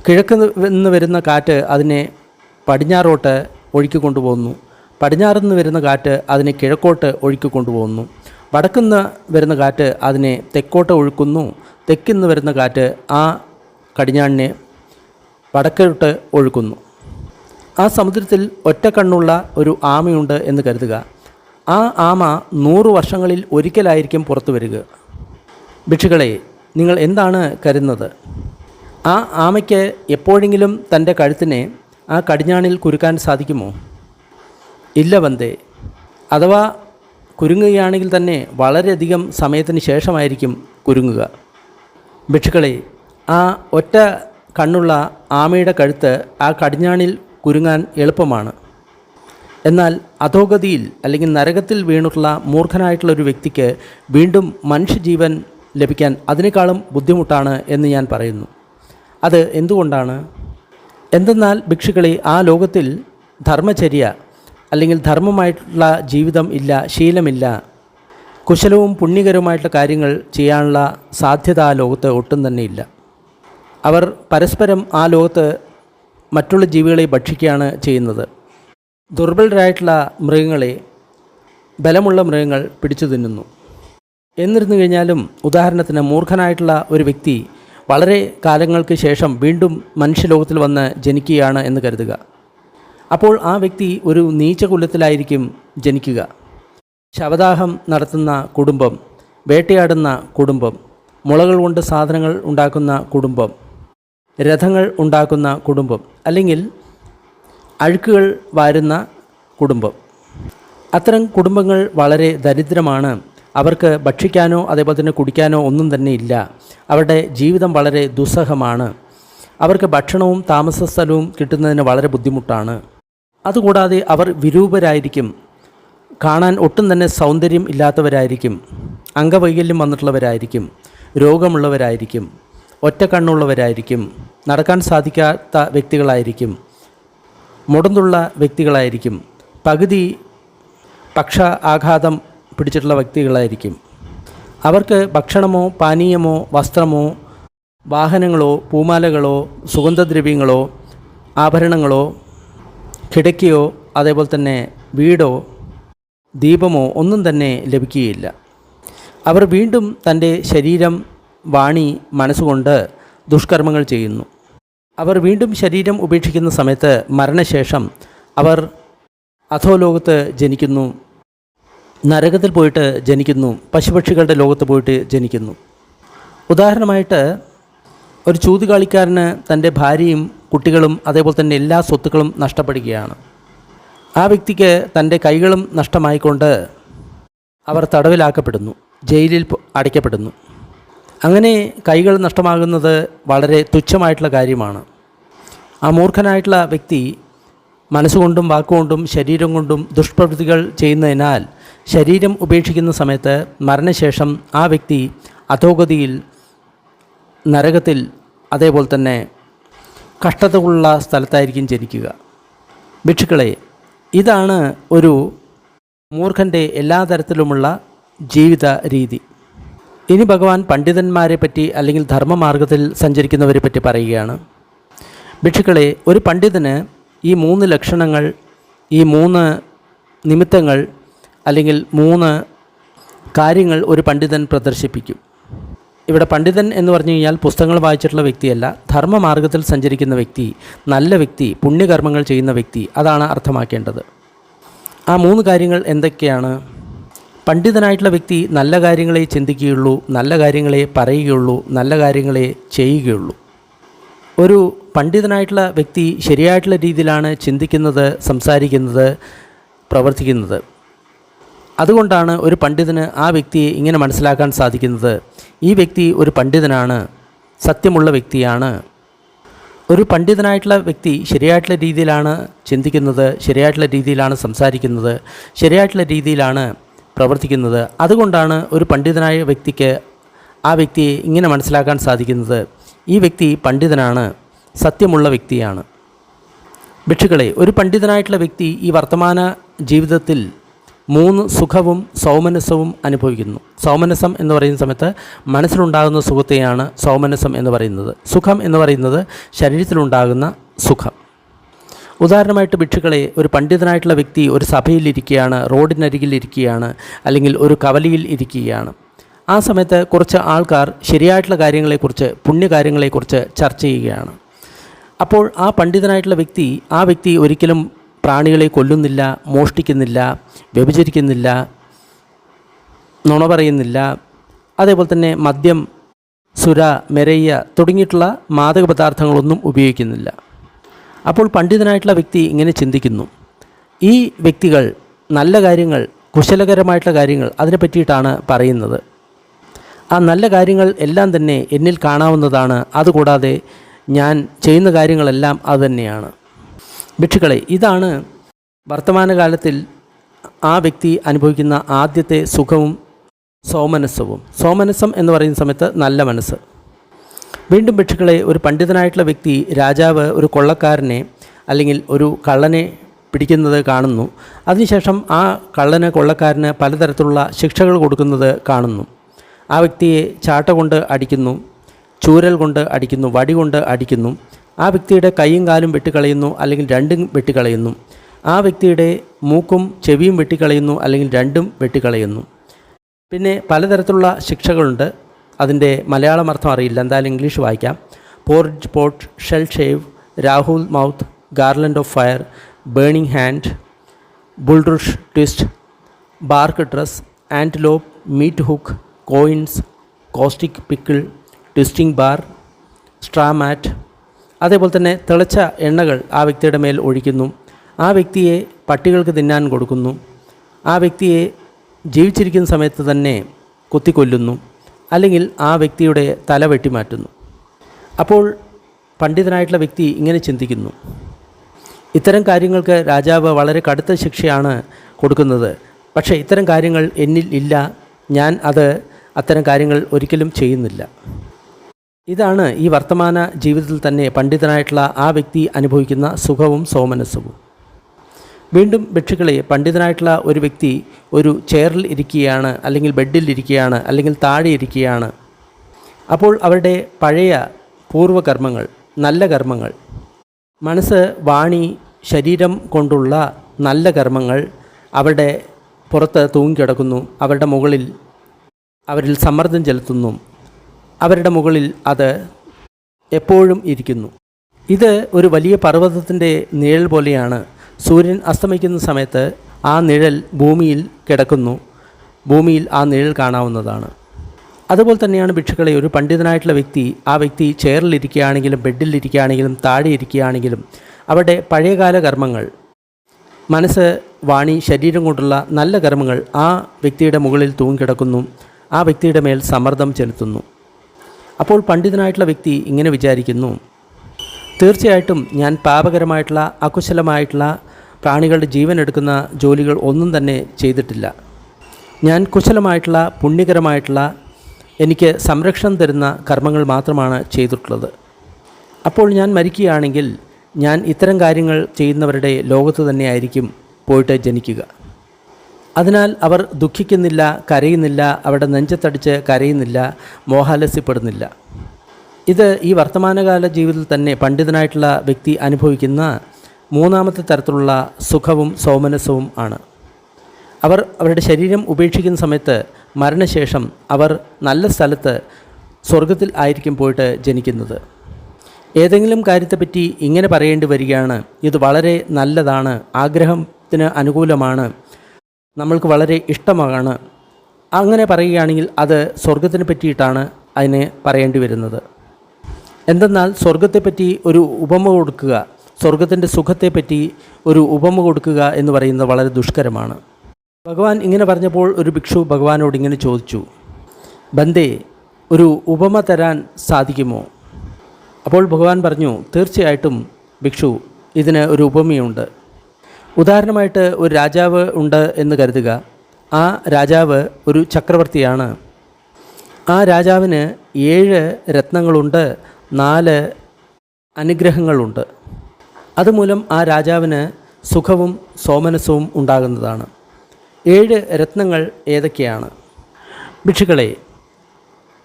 കിഴക്ക് നിന്ന് വരുന്ന കാറ്റ് അതിനെ പടിഞ്ഞാറോട്ട് ഒഴുക്കി കൊണ്ടുപോകുന്നു, പടിഞ്ഞാറ് നിന്ന് വരുന്ന കാറ്റ് അതിനെ കിഴക്കോട്ട് ഒഴുക്കി കൊണ്ടുപോകുന്നു, വടക്കുന്ന് വരുന്ന കാറ്റ് അതിനെ തെക്കോട്ട് ഒഴുക്കുന്നു, തെക്കിന്ന് വരുന്ന കാറ്റ് ആ കടിഞ്ഞാണിനെ വടക്കോട്ട് ഒഴുക്കുന്നു. ആ സമുദ്രത്തിൽ ഒറ്റ കണ്ണുള്ള ഒരു ആമയുണ്ട് എന്ന് കരുതുക. ആ ആമ 100 വർഷങ്ങളിൽ ഒരിക്കലായിരിക്കും പുറത്തു വരിക. ഭിക്ഷുക്കളെ, നിങ്ങൾ എന്താണ് കരുതുന്നത്? ആ ആമയ്ക്ക് എപ്പോഴെങ്കിലും തൻ്റെ കഴുത്തിനെ ആ കടിഞ്ഞാണിൽ കുരുക്കാൻ സാധിക്കുമോ? ഇല്ല ബന്ധേ. അഥവാ കുരുങ്ങുകയാണെങ്കിൽ തന്നെ വളരെയധികം സമയത്തിന് ശേഷമായിരിക്കും കുരുങ്ങുക. ഭിക്ഷുക്കളെ, ആ ഒറ്റ കണ്ണുള്ള ആമയുടെ കഴുത്ത് ആ കടിഞ്ഞാണിൽ കുരുങ്ങാൻ എളുപ്പമാണ്. എന്നാൽ അധോഗതിയിൽ അല്ലെങ്കിൽ നരകത്തിൽ വീണുള്ള മൂർഖനായിട്ടുള്ള ഒരു വ്യക്തിക്ക് വീണ്ടും മനുഷ്യജീവൻ ലഭിക്കാൻ അതിനേക്കാളും ബുദ്ധിമുട്ടാണ് എന്ന് ഞാൻ പറയുന്നു. അത് എന്തുകൊണ്ടാണ്? എന്തെന്നാൽ ഭിക്ഷുക്കളെ, ആ ലോകത്തിൽ ധർമ്മചര്യ അല്ലെങ്കിൽ ധർമ്മമായിട്ടുള്ള ജീവിതം ഇല്ല, ശീലമില്ല. കുശലവും പുണ്യകരവുമായിട്ടുള്ള കാര്യങ്ങൾ ചെയ്യാനുള്ള സാധ്യത ആ ലോകത്ത് ഒട്ടും തന്നെ ഇല്ല. അവർ പരസ്പരം ആ ലോകത്ത് മറ്റുള്ള ജീവികളെ ഭക്ഷിക്കുകയാണ് ചെയ്യുന്നത്. ദുർബലരായിട്ടുള്ള മൃഗങ്ങളെ ബലമുള്ള മൃഗങ്ങൾ പിടിച്ചു തിന്നുന്നു. എന്നിരുന്നു കഴിഞ്ഞാലും ഉദാഹരണത്തിന് മൂർഖനായിട്ടുള്ള ഒരു വ്യക്തി വളരെ കാലങ്ങൾക്ക് ശേഷം വീണ്ടും മനുഷ്യലോകത്തിൽ വന്ന് ജനിക്കുകയാണ് എന്ന് കരുതുക. അപ്പോൾ ആ വ്യക്തി ഒരു നീചകുലത്തിലായിരിക്കും ജനിക്കുക. ശവദാഹം നടത്തുന്ന കുടുംബം, വേട്ടയാടുന്ന കുടുംബം, മുളകൾ കൊണ്ട് സാധനങ്ങൾ ഉണ്ടാക്കുന്ന കുടുംബം, രഥങ്ങൾ ഉണ്ടാക്കുന്ന കുടുംബം, അല്ലെങ്കിൽ അഴുക്കുകൾ വാരുന്ന കുടുംബം. അത്തരം കുടുംബങ്ങൾ വളരെ ദരിദ്രമാണ്. അവർക്ക് ഭക്ഷിക്കാനോ അതേപോലെ തന്നെ കുടിക്കാനോ ഒന്നും തന്നെ ഇല്ല. അവരുടെ ജീവിതം വളരെ ദുസ്സഹമാണ്. അവർക്ക് ഭക്ഷണവും താമസ സ്ഥലവും കിട്ടുന്നതിന് വളരെ ബുദ്ധിമുട്ടാണ്. അതുകൂടാതെ അവർ വിരൂപരായിരിക്കും, കാണാൻ ഒട്ടും തന്നെ സൗന്ദര്യം ഇല്ലാത്തവരായിരിക്കും, അംഗവൈകല്യം വന്നിട്ടുള്ളവരായിരിക്കും, രോഗമുള്ളവരായിരിക്കും, ഒറ്റക്കണ്ണുള്ളവരായിരിക്കും, നടക്കാൻ സാധിക്കാത്ത വ്യക്തികളായിരിക്കും, മുടന്തുള്ള വ്യക്തികളായിരിക്കും, പകുതി പക്ഷ ആഘാതം പിടിച്ചിട്ടുള്ള വ്യക്തികളായിരിക്കും. അവർക്ക് ഭക്ഷണമോ പാനീയമോ വസ്ത്രമോ വാഹനങ്ങളോ പൂമാലകളോ സുഗന്ധദ്രവ്യങ്ങളോ ആഭരണങ്ങളോ കിടക്കയോ അതേപോലെ തന്നെ വീടോ ദീപമോ ഒന്നും തന്നെ ലഭിക്കുകയില്ല. അവർ വീണ്ടും തൻ്റെ ശരീരം വാണി മനസ്സുകൊണ്ട് ദുഷ്കർമ്മങ്ങൾ ചെയ്യുന്നു. അവർ വീണ്ടും ശരീരം ഉപേക്ഷിക്കുന്ന സമയത്ത് മരണശേഷം അവർ അധോലോകത്ത് ജനിക്കുന്നു, നരകത്തിൽ പോയിട്ട് ജനിക്കുന്നു, പശുപക്ഷികളുടെ ലോകത്ത് പോയിട്ട് ജനിക്കുന്നു. ഉദാഹരണമായിട്ട് ഒരു ചൂതുകളിക്കാരന് തൻ്റെ ഭാര്യയും കുട്ടികളും അതേപോലെ തന്നെ എല്ലാ സ്വത്തുക്കളും നഷ്ടപ്പെടുകയാണ്. ആ വ്യക്തിക്ക് തൻ്റെ കൈകളും നഷ്ടമായിക്കൊണ്ട് അവർ തടവിലാക്കപ്പെടുന്നു, ജയിലിൽ അടയ്ക്കപ്പെടുന്നു. അങ്ങനെ കൈകൾ നഷ്ടമാകുന്നത് വളരെ തുച്ഛമായിട്ടുള്ള കാര്യമാണ്. ആ മൂർഖനായിട്ടുള്ള വ്യക്തി മനസ്സുകൊണ്ടും വാക്കുകൊണ്ടും ശരീരം കൊണ്ടും ദുഷ്പ്രവൃത്തികൾ ചെയ്യുന്നതിനാൽ ശരീരം ഉപേക്ഷിക്കുന്ന സമയത്ത് മരണശേഷം ആ വ്യക്തി അധോഗതിയിൽ, നരകത്തിൽ, അതേപോലെ തന്നെ കഷ്ടതയുള്ള സ്ഥലത്തായിരിക്കും ജനിക്കുക. ഭിക്ഷുക്കളെ, ഇതാണ് ഒരു മൂർഖൻ്റെ എല്ലാ തരത്തിലുമുള്ള ജീവിത രീതി. ഇനി ഭഗവാൻ പണ്ഡിതന്മാരെ പറ്റി അല്ലെങ്കിൽ ധർമ്മമാർഗത്തിൽ സഞ്ചരിക്കുന്നവരെ പറ്റി പറയുകയാണ്. ഭിക്ഷുക്കളെ, ഒരു പണ്ഡിതന് ഈ 3 ലക്ഷണങ്ങൾ, ഈ 3 നിമിത്തങ്ങൾ അല്ലെങ്കിൽ 3 കാര്യങ്ങൾ ഒരു പണ്ഡിതൻ പ്രദർശിപ്പിക്കും. ഇവിടെ പണ്ഡിതൻ എന്ന് പറഞ്ഞു കഴിഞ്ഞാൽ പുസ്തകങ്ങൾ വായിച്ചിട്ടുള്ള വ്യക്തിയല്ല, ധർമ്മമാർഗത്തിൽ സഞ്ചരിക്കുന്ന വ്യക്തി, നല്ല വ്യക്തി, പുണ്യകർമ്മങ്ങൾ ചെയ്യുന്ന വ്യക്തി, അതാണ് അർത്ഥമാക്കേണ്ടത്. ആ 3 കാര്യങ്ങൾ എന്തൊക്കെയാണ്? പണ്ഡിതനായിട്ടുള്ള വ്യക്തി നല്ല കാര്യങ്ങളെ ചിന്തിക്കുകയുള്ളൂ, നല്ല കാര്യങ്ങളെ പറയുകയുള്ളൂ, നല്ല കാര്യങ്ങളെ ചെയ്യുകയുള്ളൂ. ഒരു പണ്ഡിതനായിട്ടുള്ള വ്യക്തി ശരിയായിട്ടുള്ള രീതിയിലാണ് ചിന്തിക്കുന്നത്, സംസാരിക്കുന്നത്, പ്രവർത്തിക്കുന്നത്. അതുകൊണ്ടാണ് ഒരു പണ്ഡിതന് ആ വ്യക്തിയെ ഇങ്ങനെ മനസ്സിലാക്കാൻ സാധിക്കുന്നത്. ഈ വ്യക്തി ഒരു പണ്ഡിതനാണ്, സത്യമുള്ള വ്യക്തിയാണ്. ഒരു പണ്ഡിതനായിട്ടുള്ള വ്യക്തി ശരിയായിട്ടുള്ള രീതിയിലാണ് ചിന്തിക്കുന്നത്, ശരിയായിട്ടുള്ള രീതിയിലാണ് സംസാരിക്കുന്നത്, ശരിയായിട്ടുള്ള രീതിയിലാണ് പ്രവർത്തിക്കുന്നത്. അതുകൊണ്ടാണ് ഒരു പണ്ഡിതനായ വ്യക്തിക്ക് ആ വ്യക്തിയെ ഇങ്ങനെ മനസ്സിലാക്കാൻ സാധിക്കുന്നത്. ഈ വ്യക്തി പണ്ഡിതനാണ്, സത്യമുള്ള വ്യക്തിയാണ്. ഭിക്ഷുക്കളെ, ഒരു പണ്ഡിതനായിട്ടുള്ള വ്യക്തി ഈ വർത്തമാന ജീവിതത്തിൽ 3 സുഖവും സൗമനസ്സവും അനുഭവിക്കുന്നു. സൗമനസ്സം എന്ന് പറയുന്ന സമയത്ത് മനസ്സിലുണ്ടാകുന്ന സുഖത്തെയാണ് സൗമനസ്സം എന്ന് പറയുന്നത്. സുഖം എന്ന് പറയുന്നത് ശരീരത്തിലുണ്ടാകുന്ന സുഖം. ഉദാഹരണമായിട്ട് ഭിക്ഷുക്കളെ, ഒരു പണ്ഡിതനായിട്ടുള്ള വ്യക്തി ഒരു സഭയിലിരിക്കുകയാണ്, റോഡിനരികിൽ ഇരിക്കുകയാണ്, അല്ലെങ്കിൽ ഒരു കവലയിൽ ഇരിക്കുകയാണ്. ആ സമയത്ത് കുറച്ച് ആൾക്കാർ ശരിയായിട്ടുള്ള കാര്യങ്ങളെക്കുറിച്ച്, പുണ്യകാര്യങ്ങളെക്കുറിച്ച് ചർച്ച ചെയ്യുകയാണ്. അപ്പോൾ ആ പണ്ഡിതനായിട്ടുള്ള വ്യക്തി, ആ വ്യക്തി ഒരിക്കലും പ്രാണികളെ കൊല്ലുന്നില്ല, മോഷ്ടിക്കുന്നില്ല, വ്യഭിചരിക്കുന്നില്ല, നുണ പറയുന്നില്ല, അതേപോലെ തന്നെ മദ്യം, സുര, മെരയ്യ തുടങ്ങിയിട്ടുള്ള മാദക പദാർത്ഥങ്ങളൊന്നും ഉപയോഗിക്കുന്നില്ല. അപ്പോൾ പണ്ഡിതനായിട്ടുള്ള വ്യക്തി ഇങ്ങനെ ചിന്തിക്കുന്നു, ഈ വ്യക്തികൾ നല്ല കാര്യങ്ങൾ, കുശലകരമായിട്ടുള്ള കാര്യങ്ങൾ അതിനെ പറ്റിയിട്ടാണ് പറയുന്നത്. ആ നല്ല കാര്യങ്ങൾ എല്ലാം തന്നെ എന്നിൽ കാണാവുന്നതാണ്. അതുകൂടാതെ ഞാൻ ചെയ്യുന്ന കാര്യങ്ങളെല്ലാം അതുതന്നെയാണ്. ഭിക്ഷുക്കളെ, ഇതാണ് വർത്തമാനകാലത്തിൽ ആ വ്യക്തി അനുഭവിക്കുന്ന ആദ്യത്തെ സുഖവും സൗമനസ്സവും. സൗമനസ്സം എന്ന് പറയുന്ന സമയത്ത് നല്ല മനസ്സ്. വീണ്ടും ഭിക്ഷുക്കളെ, ഒരു പണ്ഡിതനായിട്ടുള്ള വ്യക്തി, രാജാവ് ഒരു കൊള്ളക്കാരനെ അല്ലെങ്കിൽ ഒരു കള്ളനെ പിടിക്കുന്നത് കാണുന്നു. അതിനുശേഷം ആ കള്ളന്, കൊള്ളക്കാരന് പലതരത്തിലുള്ള ശിക്ഷകൾ കൊടുക്കുന്നത് കാണുന്നു. ആ വ്യക്തിയെ ചാട്ട കൊണ്ട് അടിക്കുന്നു, ചൂരൽ കൊണ്ട് അടിക്കുന്നു, വടി കൊണ്ട് അടിക്കുന്നു. ആ വ്യക്തിയുടെ കൈയും കാലും വെട്ടിക്കളയുന്നു, അല്ലെങ്കിൽ രണ്ടും വെട്ടിക്കളയുന്നു. ആ വ്യക്തിയുടെ മൂക്കും ചെവിയും വെട്ടിക്കളയുന്നു, അല്ലെങ്കിൽ രണ്ടും വെട്ടിക്കളയുന്നു. പിന്നെ പലതരത്തിലുള്ള ശിക്ഷകളുണ്ട്. അതിൻ്റെ മലയാളം അർത്ഥം അറിയില്ല, എന്തായാലും ഇംഗ്ലീഷ് വായിക്കാം. Porridge pot, shell shave, Rahul mouth, garland of fire, burning hand, bulrush twist, bark dress, antelope, meat hook, coins, caustic pickle, twisting bar, straw mat. അതേപോലെ തന്നെ തിളച്ച എണ്ണകൾ ആ വ്യക്തിയുടെ മേൽ ഒഴിക്കുന്നു. ആ വ്യക്തിയെ പട്ടികൾക്ക് തിന്നാൻ കൊടുക്കുന്നു. ആ വ്യക്തിയെ ജീവിച്ചിരിക്കുന്ന സമയത്ത് തന്നെ കുത്തിക്കൊല്ലുന്നു. അല്ലെങ്കിൽ ആ വ്യക്തിയുടെ തല വെട്ടിമാറ്റുന്നു. അപ്പോൾ പണ്ഡിതനായിട്ടുള്ള വ്യക്തി ഇങ്ങനെ ചിന്തിക്കുന്നു, ഇത്തരം കാര്യങ്ങൾക്ക് രാജാവ് വളരെ കടുത്ത ശിക്ഷയാണ് കൊടുക്കുന്നത്. പക്ഷേ ഇത്തരം കാര്യങ്ങൾ എന്നിൽ ഇല്ല, ഞാൻ അത്തരം കാര്യങ്ങൾ ഒരിക്കലും ചെയ്യുന്നില്ല. ഇതാണ് ഈ വർത്തമാന ജീവിതത്തിൽ തന്നെ പണ്ഡിതനായിട്ടുള്ള ആ വ്യക്തി അനുഭവിക്കുന്ന സുഖവും സോമനസ്സവും. വീണ്ടും ഭിക്ഷുക്കളെ, പണ്ഡിതനായിട്ടുള്ള ഒരു വ്യക്തി ഒരു ചെയറിൽ ഇരിക്കുകയാണ്, അല്ലെങ്കിൽ ബെഡിൽ ഇരിക്കുകയാണ്, അല്ലെങ്കിൽ താഴെ ഇരിക്കുകയാണ്. അപ്പോൾ അവരുടെ പഴയ പൂർവ്വകർമ്മങ്ങൾ, നല്ല കർമ്മങ്ങൾ, മനസ്സ്, വാണി, ശരീരം കൊണ്ടുള്ള നല്ല കർമ്മങ്ങൾ അവരുടെ പുറത്ത് തൂങ്ങിക്കിടക്കുന്നു. അവരുടെ മുകളിൽ അവരിൽ സമ്മർദ്ദം ചെലുത്തുന്നു. അവരുടെ മുകളിൽ അത് എപ്പോഴും ഇരിക്കുന്നു. ഇത് ഒരു വലിയ പർവ്വതത്തിൻ്റെ നിഴൽ പോലെയാണ്. സൂര്യൻ അസ്തമിക്കുന്ന സമയത്ത് ആ നിഴൽ ഭൂമിയിൽ കിടക്കുന്നു. ഭൂമിയിൽ ആ നിഴൽ കാണാവുന്നതാണ്. അതുപോലെ തന്നെയാണ് ഭിക്ഷുക്കളെ, ഒരു പണ്ഡിതനായിട്ടുള്ള വ്യക്തി, ആ വ്യക്തി ചെയറിലിരിക്കുകയാണെങ്കിലും ബെഡിലിരിക്കുകയാണെങ്കിലും താഴെ ഇരിക്കുകയാണെങ്കിലും അവരുടെ പഴയകാല കർമ്മങ്ങൾ, മനസ്സ്, വാണി, ശരീരം കൊണ്ടുള്ള നല്ല കർമ്മങ്ങൾ ആ വ്യക്തിയുടെ മുകളിൽ തൂങ്ങിക്കിടക്കുന്നു. ആ വ്യക്തിയുടെ മേൽ സമ്മർദ്ദം ചെലുത്തുന്നു. അപ്പോൾ പണ്ഡിതനായിട്ടുള്ള വ്യക്തി ഇങ്ങനെ വിചാരിക്കുന്നു, തീർച്ചയായിട്ടും ഞാൻ പാപകരമായിട്ടുള്ള, അകുശലമായിട്ടുള്ള, പ്രാണികളുടെ ജീവൻ എടുക്കുന്ന ജോലികൾ ഒന്നും തന്നെ ചെയ്തിട്ടില്ല. ഞാൻ കുശലമായിട്ടുള്ള, പുണ്യകരമായിട്ടുള്ള, എനിക്ക് സംരക്ഷണം തരുന്ന കർമ്മങ്ങൾ മാത്രമാണ് ചെയ്തിട്ടുള്ളത്. അപ്പോൾ ഞാൻ മരിക്കുകയാണെങ്കിൽ ഞാൻ ഇത്തരം കാര്യങ്ങൾ ചെയ്യുന്നവരുടെ ലോകത്ത് തന്നെയായിരിക്കും പോയിട്ട് ജനിക്കുക. അതിനാൽ അവർ ദുഃഖിക്കുന്നില്ല, കരയുന്നില്ല, അവരുടെ നെഞ്ചത്തടിച്ച് കരയുന്നില്ല, മോഹാലസ്യപ്പെടുന്നില്ല. ഇത് ഈ വർത്തമാനകാല ജീവിതത്തിൽ തന്നെ പണ്ഡിതനായിട്ടുള്ള വ്യക്തി അനുഭവിക്കുന്ന മൂന്നാമത്തെ തരത്തിലുള്ള സുഖവും സൗമനസ്സവും ആണ്. അവർ അവരുടെ ശരീരം ഉപേക്ഷിക്കുന്ന സമയത്ത് മരണശേഷം അവർ നല്ല സ്ഥലത്ത് സ്വർഗത്തിൽ ആയിരിക്കും പോയിട്ട് ജനിക്കുന്നത്. ഏതെങ്കിലും കാര്യത്തെപ്പറ്റി ഇങ്ങനെ പറയേണ്ടി വരികയാണ്, ഇത് വളരെ നല്ലതാണ്, ആഗ്രഹത്തിന് അനുകൂലമാണ്, നമ്മൾക്ക് വളരെ ഇഷ്ടമാണ്, അങ്ങനെ പറയുകയാണെങ്കിൽ അത് സ്വർഗത്തിനെ പറ്റിയിട്ടാണ് അതിനെ പറയേണ്ടി വരുന്നത്. എന്തെന്നാൽ സ്വർഗത്തെപ്പറ്റി ഒരു ഉപമ കൊടുക്കുക, സ്വർഗത്തിൻ്റെ സുഖത്തെപ്പറ്റി ഒരു ഉപമ കൊടുക്കുക എന്ന് പറയുന്നത് വളരെ ദുഷ്കരമാണ്. ഭഗവാൻ ഇങ്ങനെ പറഞ്ഞപ്പോൾ ഒരു ഭിക്ഷു ഭഗവാനോട് ഇങ്ങനെ ചോദിച്ചു, ബന്ദേ, ഒരു ഉപമ തരാൻ സാധിക്കുമോ? അപ്പോൾ ഭഗവാൻ പറഞ്ഞു, തീർച്ചയായിട്ടും ഭിക്ഷു, ഇതിന് ഒരു ഉപമയുണ്ട്. ഉദാഹരണമായിട്ട് ഒരു രാജാവ് ഉണ്ട് എന്ന് കരുതുക. ആ രാജാവ് ഒരു ചക്രവർത്തിയാണ്. ആ രാജാവിന് 7 രത്നങ്ങളുണ്ട്, 4 അനുഗ്രഹങ്ങളുണ്ട്. അതുമൂലം ആ രാജാവിന് സുഖവും സോമനസ്സവും ഉണ്ടാകുന്നതാണ്. 7 രത്നങ്ങൾ ഏതൊക്കെയാണ്? ഭിക്ഷുക്കളെ,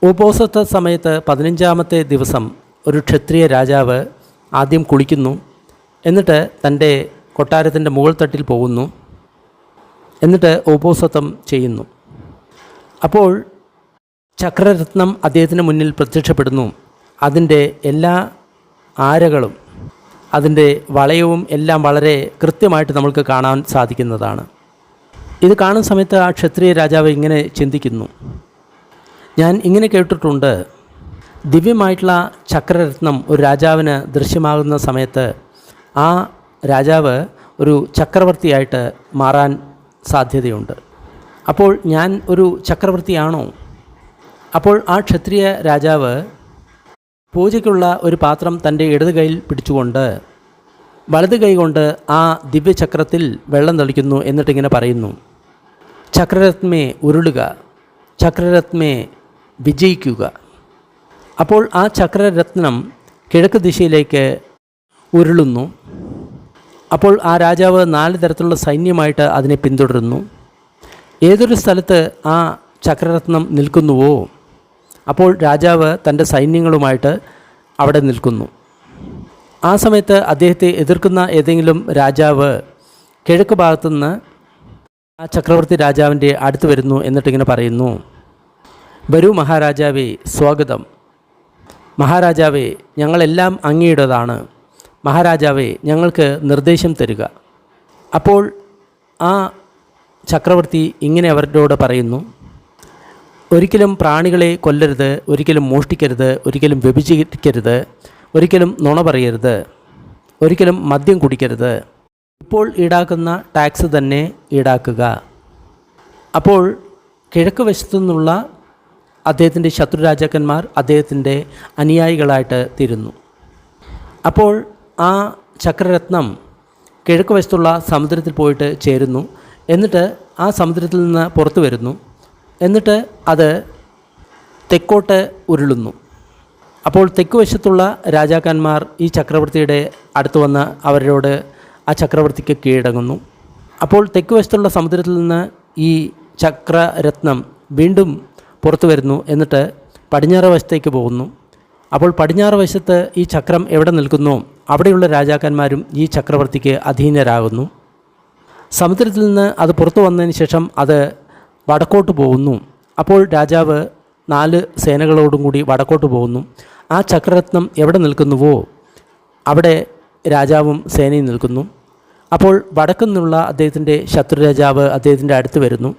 ഉപോസത്ത സമയത്ത് 15ാമത്തെ ദിവസം ഒരു ക്ഷത്രിയ രാജാവ് ആദ്യം കുളിക്കുന്നു. എന്നിട്ട് തൻ്റെ കൊട്ടാരത്തിൻ്റെ മുകൾ തട്ടിൽ പോകുന്നു. എന്നിട്ട് ഉപോസത്തം ചെയ്യുന്നു. അപ്പോൾ ചക്രരത്നം അദ്ദേഹത്തിന് മുന്നിൽ പ്രത്യക്ഷപ്പെടുന്നു. അതിൻ്റെ എല്ലാ ആരകളും, അതിൻ്റെ വളയവും എല്ലാം വളരെ കൃത്യമായിട്ട് നമുക്ക് കാണാൻ സാധിക്കുന്നതാണ്. ഇത് കാണുന്ന സമയത്ത് ആ ക്ഷത്രിയ രാജാവ് ഇങ്ങനെ ചിന്തിക്കുന്നു, ഞാൻ ഇങ്ങനെ കേട്ടിട്ടുണ്ട്, ദിവ്യമായിട്ടുള്ള ചക്രരത്നം ഒരു രാജാവിന് ദൃശ്യമാകുന്ന സമയത്ത് ആ രാജാവ് ഒരു ചക്രവർത്തിയായിട്ട് മാറാൻ സാധ്യതയുണ്ട്. അപ്പോൾ ഞാൻ ഒരു ചക്രവർത്തിയാണോ? അപ്പോൾ ആ ക്ഷത്രിയ രാജാവ് പൂജയ്ക്കുള്ള ഒരു പാത്രം തൻ്റെ ഇടത് കൈയിൽ പിടിച്ചുകൊണ്ട് വലത് കൈ കൊണ്ട് ആ ദിവ്യചക്രത്തിൽ വെള്ളം തളിക്കുന്നു. എന്നിട്ടിങ്ങനെ പറയുന്നു, ചക്രരത്നമേ ഉരുളുക, ചക്രരത്നമേ വിജയിക്കുക. അപ്പോൾ ആ ചക്രരത്നം കിഴക്ക് ദിശയിലേക്ക് ഉരുളുന്നു. അപ്പോൾ ആ രാജാവ് 4 തരത്തിലുള്ള സൈന്യമായിട്ട് അതിനെ പിന്തുടരുന്നു. ഏതൊരു സ്ഥലത്ത് ആ ചക്രരത്നം നിൽക്കുന്നുവോ അപ്പോൾ രാജാവ് തൻ്റെ സൈന്യങ്ങളുമായിട്ട് അവിടെ നിൽക്കുന്നു. ആ സമയത്ത് അദ്ദേഹത്തെ എതിർക്കുന്ന ഏതെങ്കിലും രാജാവ് കിഴക്ക് ഭാഗത്തുനിന്ന് ആ ചക്രവർത്തി രാജാവിൻ്റെ അടുത്ത് വരുന്നു. എന്നിട്ടിങ്ങനെ പറയുന്നു, വരൂ മഹാരാജാവേ, സ്വാഗതം. മഹാരാജാവേ, ഞങ്ങളെല്ലാം അങ്ങയുടേതാണ്. മഹാരാജാവേ, ഞങ്ങൾക്ക് നിർദ്ദേശം തരിക. അപ്പോൾ ആ ചക്രവർത്തി ഇങ്ങനെ അവരോട് പറയുന്നു, ഒരിക്കലും പ്രാണികളെ കൊല്ലരുത്, ഒരിക്കലും മോഷ്ടിക്കരുത്, ഒരിക്കലും വ്യഭിചരിക്കരുത്, ഒരിക്കലും നുണ പറയരുത്, ഒരിക്കലും മദ്യം കുടിക്കരുത്. ഇപ്പോൾ ഈടാക്കുന്ന ടാക്സ് തന്നെ ഈടാക്കുക. അപ്പോൾ കിഴക്ക് വശത്തു നിന്നുള്ള അദ്ദേഹത്തിൻ്റെ ശത്രുരാജാക്കന്മാർ അദ്ദേഹത്തിൻ്റെ അനുയായികളായിട്ട് തീരുന്നു. അപ്പോൾ ആ ചക്രരത്നം കിഴക്ക് വശത്തുള്ള സമുദ്രത്തിൽ പോയിട്ട് ചേരുന്നു. എന്നിട്ട് ആ സമുദ്രത്തിൽ നിന്ന് പുറത്തു വരുന്നു. എന്നിട്ട് അത് തെക്കോട്ട് ഉരുളുന്നു. അപ്പോൾ തെക്ക് വശത്തുള്ള രാജാക്കന്മാർ ഈ ചക്രവർത്തിയുടെ അടുത്ത് വന്ന് അവരോട് ആ ചക്രവർത്തിക്ക് കീഴടങ്ങുന്നു. അപ്പോൾ തെക്ക് വശത്തുള്ള സമുദ്രത്തിൽ നിന്ന് ഈ ചക്രരത്നം വീണ്ടും പുറത്തു വരുന്നു. എന്നിട്ട് പടിഞ്ഞാറ് വശത്തേക്ക് പോകുന്നു. അപ്പോൾ പടിഞ്ഞാറ് വശത്ത് ഈ ചക്രം എവിടെ നിൽക്കുന്നു അവിടെയുള്ള രാജാക്കന്മാരും ഈ ചക്രവർത്തിക്ക് അധീനരാകുന്നു. സമുദ്രത്തിൽ നിന്ന് അത് പുറത്തു വന്നതിന് ശേഷം അത് വടക്കോട്ട് പോകുന്നു. അപ്പോൾ രാജാവ് 4 സേനകളോടും കൂടി വടക്കോട്ട് പോകുന്നു. ആ ചക്രരത്നം എവിടെ നിൽക്കുന്നുവോ അവിടെ രാജാവും സേനയും നിൽക്കുന്നു. അപ്പോൾ വടക്കു നിന്നുള്ള അദ്ദേഹത്തിൻ്റെ ശത്രുരാജാവ് അദ്ദേഹത്തിൻ്റെ അടുത്ത് വരുന്നു.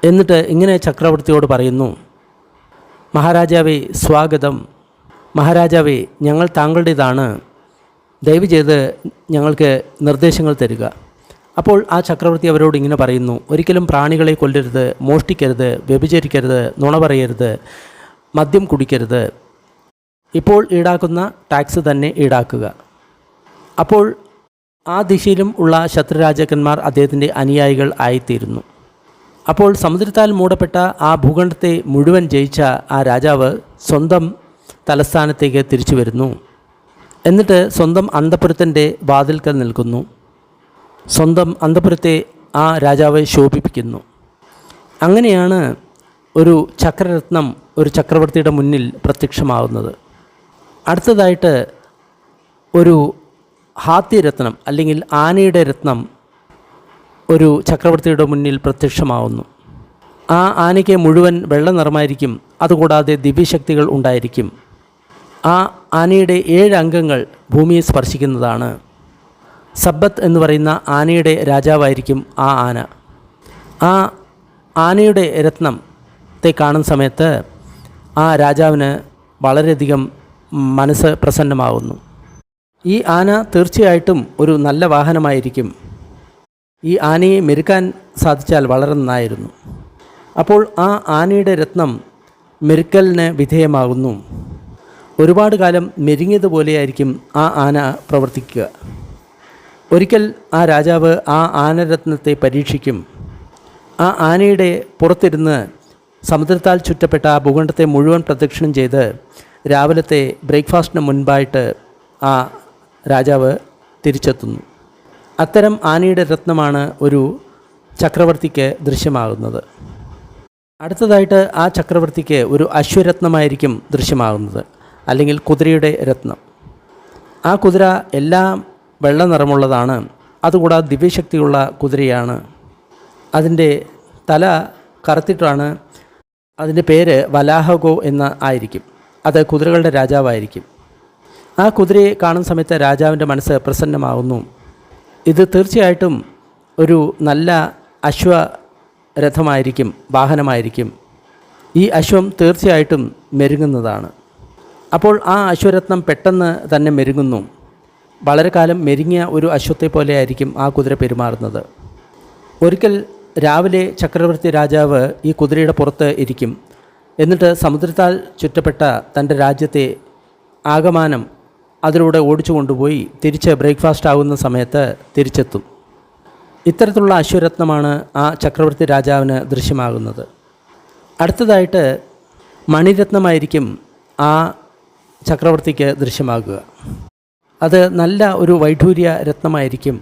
എന്നിട്ട് ഇങ്ങനെ ചക്രവർത്തിയോട് പറയുന്നു, മഹാരാജാവേ സ്വാഗതം, മഹാരാജാവേ ഞങ്ങൾ താങ്കളുടേതാണ്, ദയവ് ചെയ്ത് ഞങ്ങൾക്ക് നിർദ്ദേശങ്ങൾ തരിക. അപ്പോൾ ആ ചക്രവർത്തി അവരോട് ഇങ്ങനെ പറയുന്നു, ഒരിക്കലും പ്രാണികളെ കൊല്ലരുത്, മോഷ്ടിക്കരുത്, വ്യഭിചരിക്കരുത്, നുണ പറയരുത്, മദ്യം കുടിക്കരുത്, ഇപ്പോൾ ഈടാക്കുന്ന ടാക്സ് തന്നെ ഈടാക്കുക. അപ്പോൾ ആ ദിശയിലും ഉള്ള ശത്രുരാജാക്കന്മാർ അദ്ദേഹത്തിൻ്റെ അനുയായികൾ ആയിത്തീരുന്നു. അപ്പോൾ സമുദ്രത്താൽ മൂടപ്പെട്ട ആ ഭൂഖണ്ഡത്തെ മുഴുവൻ ജയിച്ച ആ രാജാവ് സ്വന്തം തലസ്ഥാനത്തേക്ക് തിരിച്ചു വരുന്നു. എന്നിട്ട് സ്വന്തം അന്തഃപുരത്തിൻ്റെ വാതിൽക്കൽ നിൽക്കുന്നു. സ്വന്തം അന്തഃപുരത്തെ ആ രാജാവ് ശോഭിപ്പിക്കുന്നു. അങ്ങനെയാണ് ഒരു ചക്രരത്നം ഒരു ചക്രവർത്തിയുടെ മുന്നിൽ പ്രത്യക്ഷമാവുന്നത്. അടുത്തതായിട്ട് ഒരു ഹാത്യരത്നം അല്ലെങ്കിൽ ആനയുടെ രത്നം ഒരു ചക്രവർത്തിയുടെ മുന്നിൽ പ്രത്യക്ഷമാവുന്നു. ആ ആനയ്ക്ക് മുഴുവൻ വെള്ള നിറമായിരിക്കും. അതുകൂടാതെ ദിവ്യശക്തികൾ ഉണ്ടായിരിക്കും. ആ ആനയുടെ 7 അംഗങ്ങൾ ഭൂമിയെ സ്പർശിക്കുന്നതാണ്. സബ്ബത്ത് എന്ന് പറയുന്ന ആനയുടെ രാജാവായിരിക്കും ആ ആന. ആ ആനയുടെ രത്നത്തെ കാണുന്ന സമയത്ത് ആ രാജാവിന് വളരെയധികം മനസ്സ് പ്രസന്നമാകുന്നു. ഈ ആന തീർച്ചയായിട്ടും ഒരു നല്ല വാഹനമായിരിക്കും. ഈ ആനയെ മെരുക്കാൻ സാധിച്ചാൽ വളരെ നന്നായിരുന്നു. അപ്പോൾ ആ ആനയുടെ രത്നം മെരുക്കലിന് വിധേയമാകുന്നു. ഒരുപാട് കാലം മെരുങ്ങിയതുപോലെയായിരിക്കും ആ ആന പ്രവർത്തിക്കുക. ഒരിക്കൽ ആ രാജാവ് ആ ആനരത്നത്തെ പരീക്ഷിക്കും. ആ ആനയുടെ പുറത്തിരുന്ന് സമുദ്രത്താൽ ചുറ്റപ്പെട്ട ആ ഭൂഖണ്ഡത്തെ മുഴുവൻ പ്രദക്ഷിണം ചെയ്ത് രാവിലത്തെ ബ്രേക്ക്ഫാസ്റ്റിന് മുൻപായിട്ട് ആ രാജാവ് തിരിച്ചെത്തുന്നു. അത്തരം ആനയുടെ രത്നമാണ് ഒരു ചക്രവർത്തിക്ക് ദൃശ്യമാകുന്നത്. അടുത്തതായിട്ട് ആ ചക്രവർത്തിക്ക് ഒരു അശ്വരത്നമായിരിക്കും ദൃശ്യമാകുന്നത്, അല്ലെങ്കിൽ കുതിരയുടെ രത്നം. ആ കുതിര എല്ലാം വെള്ള നിറമുള്ളതാണ്. അതുകൂടാതെ ദിവ്യശക്തിയുള്ള കുതിരയാണ്. അതിൻ്റെ തല കറുത്തിട്ടാണ്. അതിൻ്റെ പേര് വലാഹഗോ എന്ന് ആയിരിക്കും. അത് കുതിരകളുടെ രാജാവായിരിക്കും. ആ കുതിരയെ കാണുന്ന സമയത്ത് രാജാവിൻ്റെ മനസ്സ് പ്രസന്നമാകുന്നു. ഇത് തീർച്ചയായിട്ടും ഒരു നല്ല അശ്വരഥമായിരിക്കും, വാഹനമായിരിക്കും. ഈ അശ്വം തീർച്ചയായിട്ടും മെരുങ്ങുന്നതാണ്. അപ്പോൾ ആ അശ്വരത്നം പെട്ടെന്ന് തന്നെ മെരുങ്ങുന്നു. വളരെ കാലം മെരുങ്ങിയ ഒരു അശ്വത്തെ പോലെയായിരിക്കും ആ കുതിര പെരുമാറുന്നത്. ഒരിക്കൽ രാവിലെ ചക്രവർത്തി രാജാവ് ഈ കുതിരയുടെ പുറത്ത് ഇരിക്കും. എന്നിട്ട് സമുദ്രത്താൽ ചുറ്റപ്പെട്ട തൻ്റെ രാജ്യത്തെ ആകമാനം അതിലൂടെ ഓടിച്ചു കൊണ്ടുപോയി തിരിച്ച് ബ്രേക്ക്ഫാസ്റ്റ് ആകുന്ന സമയത്ത് തിരിച്ചെത്തും. ഇത്തരത്തിലുള്ള അശ്വരത്നമാണ് ആ ചക്രവർത്തി രാജാവിന് ദൃശ്യമാകുന്നത്. അടുത്തതായിട്ട് മണിരത്നമായിരിക്കും ആ ചക്രവർത്തിക്ക് ദൃശ്യമാകുക. അത് നല്ല ഒരു വൈഢൂര്യ രത്നമായിരിക്കും.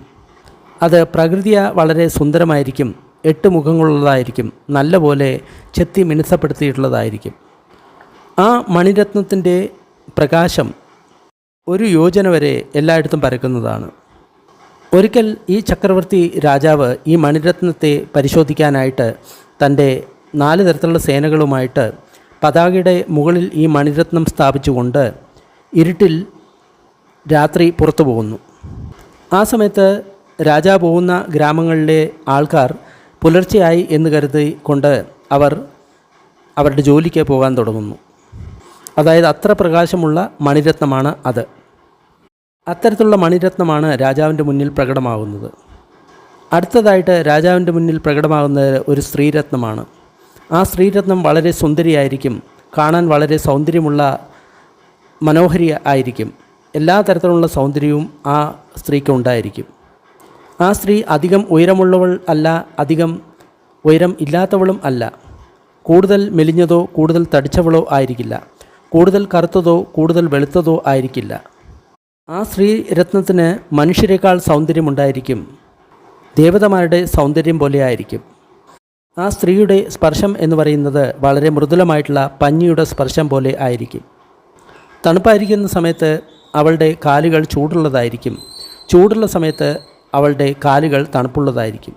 അത് പ്രകൃതിയ വളരെ സുന്ദരമായിരിക്കും. 8 മുഖങ്ങളുള്ളതായിരിക്കും. നല്ല പോലെ ചെത്തി മിനുസപ്പെടുത്തിയിട്ടുള്ളതായിരിക്കും. ആ മണിരത്നത്തിൻ്റെ പ്രകാശം 1 യോജന വരെ എല്ലായിടത്തും പരക്കുന്നതാണ്. ഒരിക്കൽ ഈ ചക്രവർത്തി രാജാവ് ഈ മണിരത്നത്തെ പരിശോധിക്കാനായിട്ട് തൻ്റെ 4 തരത്തിലുള്ള സേനകളുമായിട്ട് പതാകയുടെ മുകളിൽ ഈ മണിരത്നം സ്ഥാപിച്ചുകൊണ്ട് ഇരുട്ടിൽ രാത്രി പുറത്തു പോകുന്നു. ആ സമയത്ത് രാജാവ് പോകുന്ന ഗ്രാമങ്ങളിലെ ആൾക്കാർ പുലർച്ചയായി എന്ന് കരുതിക്കൊണ്ട് അവർ അവരുടെ ജോലിക്ക് പോകാൻ തുടങ്ങുന്നു. അതായത് അത്ര പ്രകാശമുള്ള മണിരത്നമാണ് അത്. അത്തരത്തിലുള്ള മണിരത്നമാണ് രാജാവിൻ്റെ മുന്നിൽ പ്രകടമാകുന്നത്. അടുത്തതായിട്ട് രാജാവിൻ്റെ മുന്നിൽ പ്രകടമാകുന്നത് ഒരു സ്ത്രീരത്നമാണ്. ആ സ്ത്രീരത്നം വളരെ സുന്ദരിയായിരിക്കും, കാണാൻ വളരെ സൗന്ദര്യമുള്ള മനോഹരി ആയിരിക്കും. എല്ലാ തരത്തിലുള്ള സൗന്ദര്യവും ആ സ്ത്രീക്ക് ഉണ്ടായിരിക്കും. ആ സ്ത്രീ അധികം ഉയരമുള്ളവൾ അല്ല, അധികം ഉയരം ഇല്ലാത്തവളും അല്ല. കൂടുതൽ മെലിഞ്ഞതോ കൂടുതൽ തടിച്ചവളോ ആയിരിക്കില്ല. കൂടുതൽ കറുത്തതോ കൂടുതൽ വെളുത്തതോ ആയിരിക്കില്ല. ആ സ്ത്രീരത്നത്തിന് മനുഷ്യരെക്കാൾ സൗന്ദര്യമുണ്ടായിരിക്കും. ദേവതമാരുടെ സൗന്ദര്യം പോലെ ആയിരിക്കും. ആ സ്ത്രീയുടെ സ്പർശം എന്ന് പറയുന്നത് വളരെ മൃദുലമായിട്ടുള്ള പഞ്ഞിയുടെ സ്പർശം പോലെ ആയിരിക്കും. തണുപ്പായിരിക്കുന്ന സമയത്ത് അവളുടെ കാലുകൾ ചൂടുള്ളതായിരിക്കും. ചൂടുള്ള സമയത്ത് അവളുടെ കാലുകൾ തണുപ്പുള്ളതായിരിക്കും.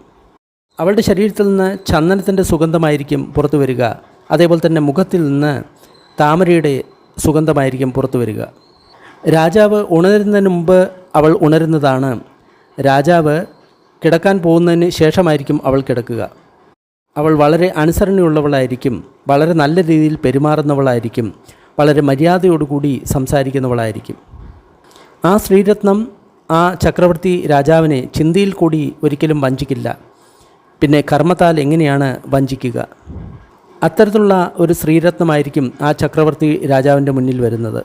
അവളുടെ ശരീരത്തിൽ നിന്ന് ചന്ദനത്തിൻ്റെ സുഗന്ധമായിരിക്കും പുറത്തു വരിക. അതേപോലെ തന്നെ മുഖത്തിൽ നിന്ന് താമരയുടെ സുഗന്ധമായിരിക്കും പുറത്തു വരിക. രാജാവ് ഉണരുന്നതിന് മുമ്പ് അവൾ ഉണരുന്നതാണ്. രാജാവ് കിടക്കാൻ പോകുന്നതിന് ശേഷമായിരിക്കും അവൾ കിടക്കുക. അവൾ വളരെ അനുസരണയുള്ളവളായിരിക്കും, വളരെ നല്ല രീതിയിൽ പെരുമാറുന്നവളായിരിക്കും, വളരെ മര്യാദയോടുകൂടി സംസാരിക്കുന്നവളായിരിക്കും. ആ സ്ത്രീരത്നം ആ ചക്രവർത്തി രാജാവിനെ ചിന്തയിൽ കൂടി ഒരിക്കലും വഞ്ചിക്കില്ല. പിന്നെ കർമ്മത്താൽ എങ്ങനെയാണ് വഞ്ചിക്കുക? അത്തരത്തിലുള്ള ഒരു സ്ത്രീരത്നമായിരിക്കും ആ ചക്രവർത്തി രാജാവിൻ്റെ മുന്നിൽ വരുന്നത്.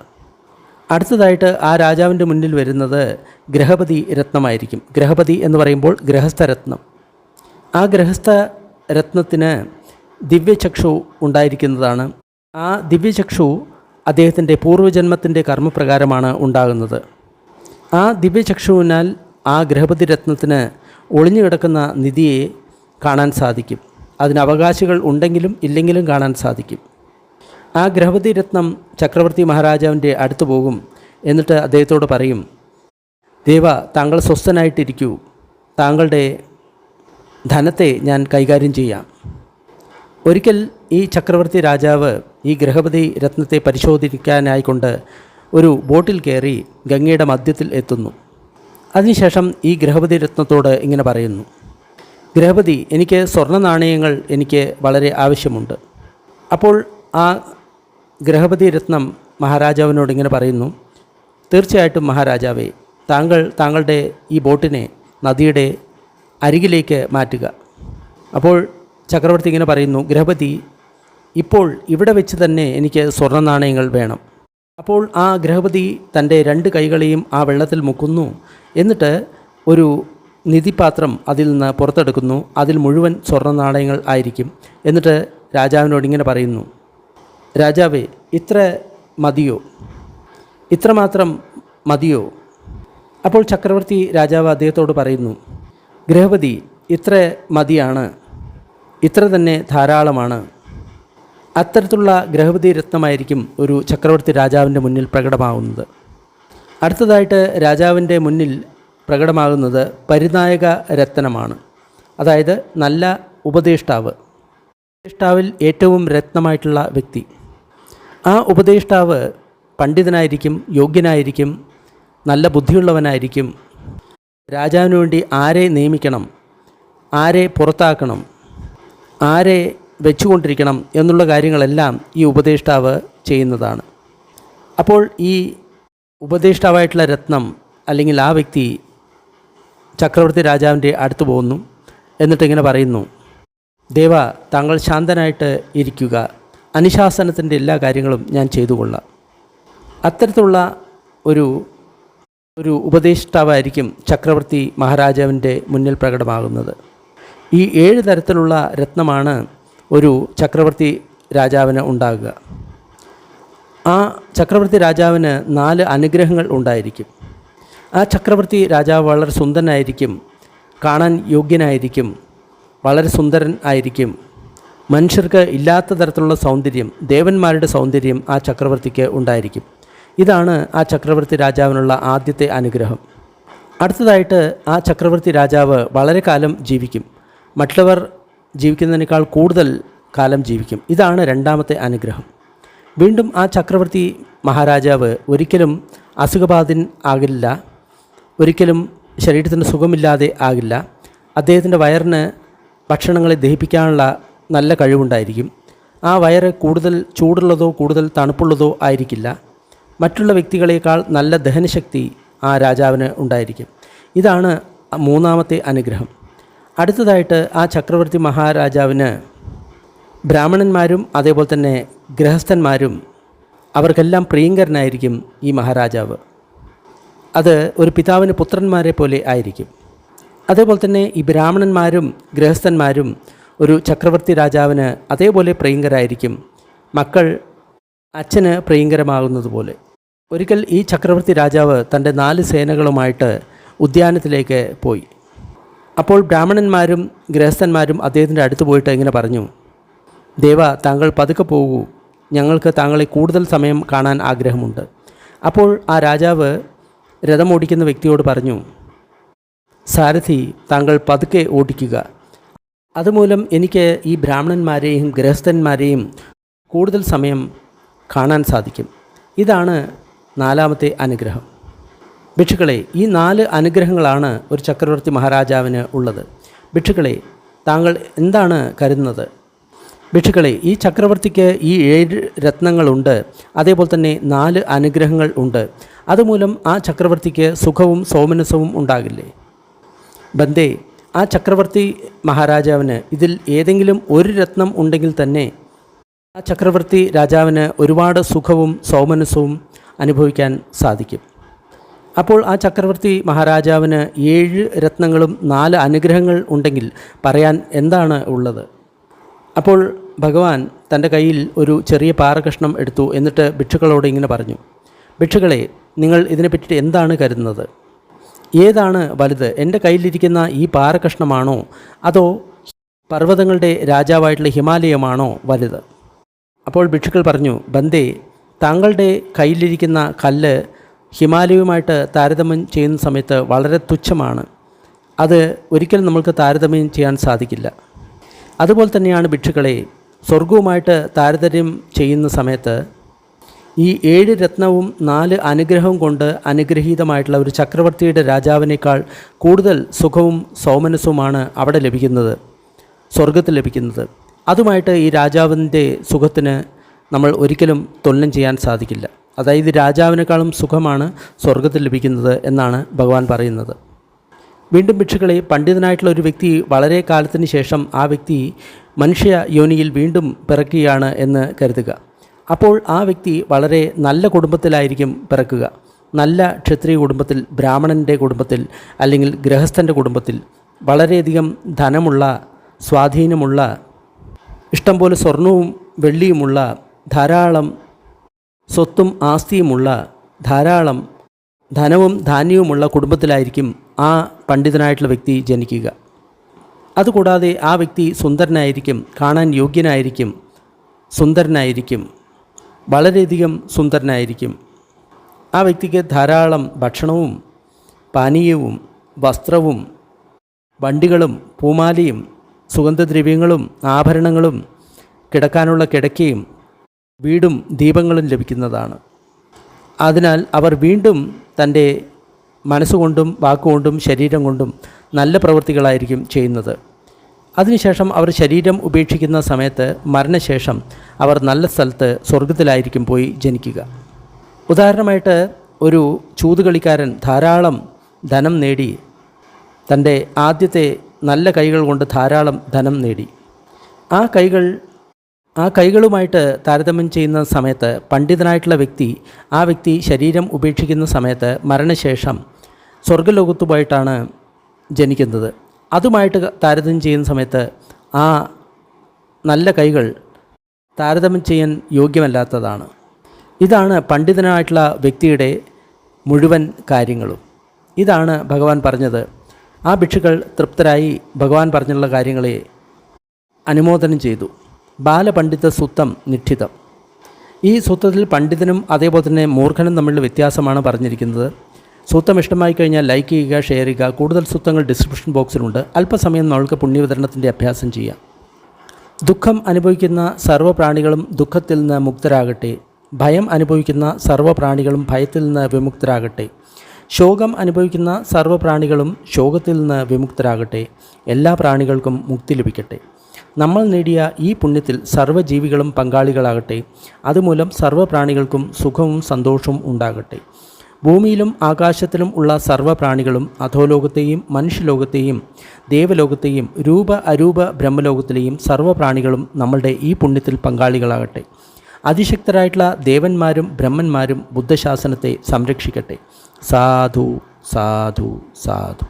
അടുത്തതായിട്ട് ആ രാജാവിൻ്റെ മുന്നിൽ വരുന്നത് ഗൃഹപതി രത്നമായിരിക്കും. ഗൃഹപതി എന്ന് പറയുമ്പോൾ ഗൃഹസ്ഥരത്നം. ആ ഗൃഹസ്ഥ രത്നത്തിന് ദിവ്യചക്ഷു ഉണ്ടായിരിക്കുന്നതാണ്. ആ ദിവ്യചക്ഷു അദ്ദേഹത്തിൻ്റെ പൂർവ്വജന്മത്തിൻ്റെ കർമ്മപ്രകാരമാണ് ഉണ്ടാകുന്നത്. ആ ദിവ്യചക്ഷുവിനാൽ ആ ഗൃഹപതി രത്നത്തിന് ഒളിഞ്ഞു കിടക്കുന്ന നിധിയെ കാണാൻ സാധിക്കും. അതിന് അവകാശികൾ ഉണ്ടെങ്കിലും ഇല്ലെങ്കിലും കാണാൻ സാധിക്കും. ആ ഗൃഹപതി രത്നം ചക്രവർത്തി മഹാരാജാവിൻ്റെ അടുത്ത് പോകും. എന്നിട്ട് അദ്ദേഹത്തോട് പറയും, ദേവ, താങ്കൾ സ്വസ്ഥനായിട്ടിരിക്കൂ, താങ്കളുടെ ധനത്തെ ഞാൻ കൈകാര്യം ചെയ്യാം. ഒരിക്കൽ ഈ ചക്രവർത്തി രാജാവ് ഈ ഗൃഹപതി രത്നത്തെ പരിശോധിക്കാനായിക്കൊണ്ട് ഒരു ബോട്ടിൽ കയറി ഗംഗയുടെ മധ്യത്തിൽ എത്തുന്നു. അതിനുശേഷം ഈ ഗൃഹപതി രത്നത്തോട് ഇങ്ങനെ പറയുന്നു, ഗൃഹപതി, എനിക്ക് സ്വർണ്ണ നാണയങ്ങൾ എനിക്ക് വളരെ ആവശ്യമുണ്ട്. അപ്പോൾ ആ ഗൃഹപതി രത്നം മഹാരാജാവിനോട് ഇങ്ങനെ പറയുന്നു, തീർച്ചയായിട്ടും മഹാരാജാവേ, താങ്കളുടെ ഈ ബോട്ടിനെ നദിയുടെ അരികിലേക്ക് മാറ്റുക. അപ്പോൾ ചക്രവർത്തി ഇങ്ങനെ പറയുന്നു, ഗൃഹപതി, ഇപ്പോൾ ഇവിടെ വെച്ച് തന്നെ എനിക്ക് സ്വർണ്ണ നാണയങ്ങൾ വേണം. അപ്പോൾ ആ ഗൃഹപതി തൻ്റെ 2 കൈകളെയും ആ വെള്ളത്തിൽ മുക്കുന്നു. എന്നിട്ട് ഒരു നിധിപാത്രം അതിൽ നിന്ന് പുറത്തെടുക്കുന്നു. അതിൽ മുഴുവൻ സ്വർണ്ണ നാണയങ്ങൾ ആയിരിക്കും. എന്നിട്ട് രാജാവിനോട് ഇങ്ങനെ പറയുന്നു, രാജാവേ, ഇത്ര മതിയോ? ഇത്രമാത്രം മതിയോ? അപ്പോൾ ചക്രവർത്തി രാജാവ് അദ്ദേഹത്തോട് പറയുന്നു, ഗൃഹപതി, ഇത്ര മതിയാണ്, ഇത്ര തന്നെ ധാരാളമാണ്. അത്തരത്തിലുള്ള ഗൃഹപതി രത്നമായിരിക്കും ഒരു ചക്രവർത്തി രാജാവിൻ്റെ മുന്നിൽ പ്രകടമാകുന്നത്. അടുത്തതായിട്ട് രാജാവിൻ്റെ മുന്നിൽ പ്രകടമാകുന്നത് പരിനായക രത്നമാണ്. അതായത് നല്ല ഉപദേഷ്ടാവ്, ഉപദേഷ്ടാവിൽ ഏറ്റവും രത്നമായിട്ടുള്ള വ്യക്തി. ആ ഉപദേഷ്ടാവ് പണ്ഡിതനായിരിക്കും, യോഗ്യനായിരിക്കും, നല്ല ബുദ്ധിയുള്ളവനായിരിക്കും. രാജാവിന് വേണ്ടി ആരെ നിയമിക്കണം, ആരെ പുറത്താക്കണം, ആരെ വെച്ചുകൊണ്ടിരിക്കണം എന്നുള്ള കാര്യങ്ങളെല്ലാം ഈ ഉപദേഷ്ടാവ് ചെയ്യുന്നതാണ്. അപ്പോൾ ഈ ഉപദേഷ്ടാവായിട്ടുള്ള രത്നം അല്ലെങ്കിൽ ആ വ്യക്തി ചക്രവർത്തി രാജാവിൻ്റെ അടുത്ത് പോകുന്നു. എന്നിട്ടിങ്ങനെ പറയുന്നു, ദേവ, താങ്കൾ ശാന്തനായിട്ട് ഇരിക്കുക, അനുശാസനത്തിൻ്റെ എല്ലാ കാര്യങ്ങളും ഞാൻ ചെയ്തുകൊള്ളാം. അത്തരത്തിലുള്ള ഒരു ഉപദേഷ്ടാവായിരിക്കും ചക്രവർത്തി മഹാരാജാവിൻ്റെ മുന്നിൽ പ്രകടമാകുന്നത്. ഈ 7 തരത്തിലുള്ള രത്നമാണ് ഒരു ചക്രവർത്തി രാജാവിന് ഉണ്ടാകുക. ആ ചക്രവർത്തി രാജാവിന് 4 അനുഗ്രഹങ്ങൾ ഉണ്ടായിരിക്കും. ആ ചക്രവർത്തി രാജാവ് വളരെ സുന്ദരനായിരിക്കും, കാണാൻ യോഗ്യനായിരിക്കും, വളരെ സുന്ദരൻ ആയിരിക്കും. മനുഷ്യർക്ക് ഇല്ലാത്ത തരത്തിലുള്ള സൗന്ദര്യം, ദേവന്മാരുടെ സൗന്ദര്യം ആ ചക്രവർത്തിക്ക് ഉണ്ടായിരിക്കും. ഇതാണ് ആ ചക്രവർത്തി രാജാവിനുള്ള ആദ്യത്തെ അനുഗ്രഹം. അടുത്തതായിട്ട് ആ ചക്രവർത്തി രാജാവ് വളരെ കാലം ജീവിക്കും. മറ്റുള്ളവർ ജീവിക്കുന്നതിനേക്കാൾ കൂടുതൽ കാലം ജീവിക്കും. ഇതാണ് രണ്ടാമത്തെ അനുഗ്രഹം. വീണ്ടും ആ ചക്രവർത്തി മഹാരാജാവ് ഒരിക്കലും അസുഖബാധിതൻ ആകില്ല, ഒരിക്കലും ശരീരത്തിന് സുഖമില്ലാതെ ആകില്ല. അദ്ദേഹത്തിൻ്റെ വയറിന് ഭക്ഷണങ്ങളെ ദഹിപ്പിക്കാനുള്ള നല്ല കഴിവുണ്ടായിരിക്കും. ആ വയറ് കൂടുതൽ ചൂടുള്ളതോ കൂടുതൽ തണുപ്പുള്ളതോ ആയിരിക്കില്ല. മറ്റുള്ള വ്യക്തികളേക്കാൾ നല്ല ദഹനശക്തി ആ രാജാവിന് ഉണ്ടായിരിക്കും. ഇതാണ് 3ാമത്തെ അനുഗ്രഹം. അടുത്തതായിട്ട് ആ ചക്രവർത്തി മഹാരാജാവിന് ബ്രാഹ്മണന്മാരും അതേപോലെ തന്നെ ഗൃഹസ്ഥന്മാരും അവർക്കെല്ലാം പ്രിയങ്കരനായിരിക്കും ഈ മഹാരാജാവ്. അത് ഒരു പിതാവിന് പുത്രന്മാരെ പോലെ ആയിരിക്കും. അതേപോലെ തന്നെ ഈ ബ്രാഹ്മണന്മാരും ഗൃഹസ്ഥന്മാരും ഒരു ചക്രവർത്തി രാജാവിന് അതേപോലെ പ്രിയങ്കരായിരിക്കും, മക്കൾ അച്ഛന് പ്രിയങ്കരമാകുന്നത് പോലെ. ഒരിക്കൽ ഈ ചക്രവർത്തി രാജാവ് തൻ്റെ 4 സേനകളുമായിട്ട് ഉദ്യാനത്തിലേക്ക് പോയി. അപ്പോൾ ബ്രാഹ്മണന്മാരും ഗൃഹസ്ഥന്മാരും അദ്ദേഹത്തിൻ്റെ അടുത്ത് പോയിട്ട് ഇങ്ങനെ പറഞ്ഞു, ദേവ, താങ്കൾ പതുക്കെ പോകൂ, ഞങ്ങൾക്ക് താങ്കളെ കൂടുതൽ സമയം കാണാൻ ആഗ്രഹമുണ്ട്. അപ്പോൾ ആ രാജാവ് രഥമോടിക്കുന്ന വ്യക്തിയോട് പറഞ്ഞു, സാരഥി, താങ്കൾ പതുക്കെ ഓടിക്കുക, അതുമൂലം എനിക്ക് ഈ ബ്രാഹ്മണന്മാരെയും ഗൃഹസ്ഥന്മാരെയും കൂടുതൽ സമയം കാണാൻ സാധിക്കും. ഇതാണ് 4ാമത്തെ അനുഗ്രഹം. ഭിക്ഷുക്കളെ, ഈ 4 അനുഗ്രഹങ്ങളാണ് ഒരു ചക്രവർത്തി മഹാരാജാവിന് ഉള്ളത്. ഭിക്ഷുക്കളെ, താങ്കൾ എന്താണ് കരുതുന്നത്? ഭിക്ഷുക്കളെ, ഈ ചക്രവർത്തിക്ക് ഈ 7 രത്നങ്ങളുണ്ട്, അതേപോലെ തന്നെ 4 അനുഗ്രഹങ്ങൾ ഉണ്ട്. അതുമൂലം ആ ചക്രവർത്തിക്ക് സുഖവും സോമനസവും ഉണ്ടാകില്ലേ? ബന്ദേ, ആ ചക്രവർത്തി മഹാരാജാവിന് ഇതിൽ ഏതെങ്കിലും ഒരു രത്നം ഉണ്ടെങ്കിൽ തന്നെ ആ ചക്രവർത്തി രാജാവിന് ഒരുപാട് സുഖവും സൗമനസ്സവും അനുഭവിക്കാൻ സാധിക്കും. അപ്പോൾ ആ ചക്രവർത്തി മഹാരാജാവിന് 7 രത്നങ്ങളും 4 അനുഗ്രഹങ്ങൾ ഉണ്ടെങ്കിൽ പറയാൻ എന്താണ് ഉള്ളത്? അപ്പോൾ ഭഗവാൻ തൻ്റെ കയ്യിൽ ഒരു ചെറിയ പാറകഷ്ണം എടുത്തു. എന്നിട്ട് ഭിക്ഷുക്കളോട് ഇങ്ങനെ പറഞ്ഞു, ഭിക്ഷുക്കളെ, നിങ്ങൾ ഇതിനെപ്പറ്റി എന്താണ് കരുതുന്നത്? ഏതാണ് വലുത്? എൻ്റെ കയ്യിലിരിക്കുന്ന ഈ പാറകഷ്ണമാണോ അതോ പർവ്വതങ്ങളുടെ രാജാവായിട്ടുള്ള ഹിമാലയമാണോ വലുത്? അപ്പോൾ ഭിക്ഷുക്കൾ പറഞ്ഞു, ബന്ദേ, താങ്കളുടെ കയ്യിലിരിക്കുന്ന കല്ല് ഹിമാലയവുമായിട്ട് താരതമ്യം ചെയ്യുന്ന സമയത്ത് വളരെ തുച്ഛമാണ്. അത് ഒരിക്കലും നമ്മൾക്ക് താരതമ്യം ചെയ്യാൻ സാധിക്കില്ല. അതുപോലെ തന്നെയാണ് ഭിക്ഷുക്കളെ, സ്വർഗവുമായിട്ട് താരതമ്യം ചെയ്യുന്ന സമയത്ത് ഈ 7 രത്നവും 4 അനുഗ്രഹവും കൊണ്ട് അനുഗ്രഹീതമായിട്ടുള്ള ഒരു ചക്രവർത്തിയുടെ രാജാവിനേക്കാൾ കൂടുതൽ സുഖവും സൗമനസ്സുമാണ് അവിടെ ലഭിക്കുന്നത്, സ്വർഗത്തിൽ ലഭിക്കുന്നത്. അതുമായിട്ട് ഈ രാജാവിൻ്റെ സുഖത്തിന് നമ്മൾ ഒരിക്കലും തുലനം ചെയ്യാൻ സാധിക്കില്ല. അതായത് രാജാവിനേക്കാളും സുഖമാണ് സ്വർഗത്തിൽ ലഭിക്കുന്നത് എന്നാണ് ഭഗവാൻ പറയുന്നത്. വീണ്ടും ഭിക്ഷുക്കളെ, പണ്ഡിതനായിട്ടുള്ള ഒരു വ്യക്തി വളരെ കാലത്തിന് ശേഷം ആ വ്യക്തി മനുഷ്യ യോനിയിൽ വീണ്ടും പിറക്കുകയാണ് എന്ന് കരുതുക. അപ്പോൾ ആ വ്യക്തി വളരെ നല്ല കുടുംബത്തിലായിരിക്കും പിറക്കുക. നല്ല ക്ഷത്രിയ കുടുംബത്തിൽ, ബ്രാഹ്മണൻ്റെ കുടുംബത്തിൽ, അല്ലെങ്കിൽ ഗൃഹസ്ഥൻ്റെ കുടുംബത്തിൽ, വളരെയധികം ധനമുള്ള, സ്വാധീനമുള്ള, ഇഷ്ടംപോലെ സ്വർണവും വെള്ളിയുമുള്ള, ധാരാളം സ്വത്തും ആസ്തിയുമുള്ള, ധാരാളം ധനവും ധാന്യവുമുള്ള കുടുംബത്തിലായിരിക്കും ആ പണ്ഡിതനായിട്ടുള്ള വ്യക്തി ജനിക്കുക. അതുകൂടാതെ ആ വ്യക്തി സുന്ദരനായിരിക്കും, കാണാൻ യോഗ്യനായിരിക്കും, സുന്ദരനായിരിക്കും, വളരെയധികം സുന്ദരനായിരിക്കും. ആ വ്യക്തിക്ക് ധാരാളം ഭക്ഷണവും പാനീയവും വസ്ത്രവും വണ്ടികളും പൂമാലയും സുഗന്ധദ്രവ്യങ്ങളും ആഭരണങ്ങളും കിടക്കാനുള്ള കിടക്കയും വീടും ദീപങ്ങളും ലഭിക്കുന്നതാണ്. അതിനാൽ അവർ വീണ്ടും തൻ്റെ മനസ്സുകൊണ്ടും വാക്കുകൊണ്ടും ശരീരം കൊണ്ടും നല്ല പ്രവൃത്തികളായിരിക്കും ചെയ്യുന്നത്. അതിനുശേഷം അവർ ശരീരം ഉപേക്ഷിക്കുന്ന സമയത്ത് മരണശേഷം അവർ നല്ല സ്ഥലത്ത് സ്വർഗത്തിലായിരിക്കും പോയി ജനിക്കുക. ഉദാഹരണമായിട്ട് ഒരു ചൂതുകളിക്കാരൻ ധാരാളം ധനം നേടി, തൻ്റെ ആദ്യത്തെ നല്ല കൈകൾ കൊണ്ട് ധാരാളം ധനം നേടി. ആ കൈകളുമായിട്ട് താരതമ്യം ചെയ്യുന്ന സമയത്ത് പണ്ഡിതനായിട്ടുള്ള വ്യക്തി, ആ വ്യക്തി ശരീരം ഉപേക്ഷിക്കുന്ന സമയത്ത് മരണശേഷം സ്വർഗ്ഗലോകത്തുമായിട്ടാണ് ജനിക്കുന്നത്. അതുമായിട്ട് താരതമ്യം ചെയ്യുന്ന സമയത്ത് ആ നല്ല കൈകൾ താരതമ്യം ചെയ്യാൻ യോഗ്യമല്ലാത്തതാണ്. ഇതാണ് പണ്ഡിതനായിട്ടുള്ള വ്യക്തിയുടെ മുഴുവൻ കാര്യങ്ങളും. ഇതാണ് ഭഗവാൻ പറഞ്ഞത്. ആ ഭിക്ഷുക്കൾ തൃപ്തരായി ഭഗവാൻ പറഞ്ഞുള്ള കാര്യങ്ങളെ അനുമോദനം ചെയ്തു. ബാലപണ്ഡിത സുത്തം നിഷ്ഠിതം. ഈ സൂത്രത്തിൽ പണ്ഡിതനും അതേപോലെ തന്നെ മൂർഖനും തമ്മിലുള്ള വ്യത്യാസമാണ് പറഞ്ഞിരിക്കുന്നത്. സൂത്രം ഇഷ്ടമായി കഴിഞ്ഞാൽ ലൈക്ക് ചെയ്യുക, ഷെയർ ചെയ്യുക. കൂടുതൽ സൂത്രങ്ങൾ ഡിസ്ക്രിപ്ഷൻ ബോക്സിലുണ്ട്. അല്പസമയം നമ്മൾക്ക് പുണ്യവിതരണത്തിൻ്റെ അഭ്യാസം ചെയ്യാം. ദുഃഖം അനുഭവിക്കുന്ന സർവ്വപ്രാണികളും ദുഃഖത്തിൽ നിന്ന് മുക്തരാകട്ടെ. ഭയം അനുഭവിക്കുന്ന സർവ്വപ്രാണികളും ഭയത്തിൽ നിന്ന് വിമുക്തരാകട്ടെ. ശോകം അനുഭവിക്കുന്ന സർവ്വപ്രാണികളും ശോകത്തിൽ നിന്ന് വിമുക്തരാകട്ടെ. എല്ലാ പ്രാണികൾക്കും മുക്തി ലഭിക്കട്ടെ. നമ്മൾ നേടിയ ഈ പുണ്യത്തിൽ സർവ്വജീവികളും പങ്കാളികളാകട്ടെ. അതുമൂലം സർവ്വപ്രാണികൾക്കും സുഖവും സന്തോഷവും ഉണ്ടാകട്ടെ. ഭൂമിയിലും ആകാശത്തിലും ഉള്ള സർവ്വപ്രാണികളും അധോലോകത്തെയും മനുഷ്യലോകത്തെയും ദേവലോകത്തെയും രൂപ അരൂപ ബ്രഹ്മലോകത്തിലെയും സർവ്വപ്രാണികളും നമ്മളുടെ ഈ പുണ്യത്തിൽ പങ്കാളികളാകട്ടെ. അതിശക്തരായിട്ടുള്ള ദേവന്മാരും ബ്രഹ്മന്മാരും ബുദ്ധശാസനത്തെ സംരക്ഷിക്കട്ടെ. സാധു സാധു സാധു.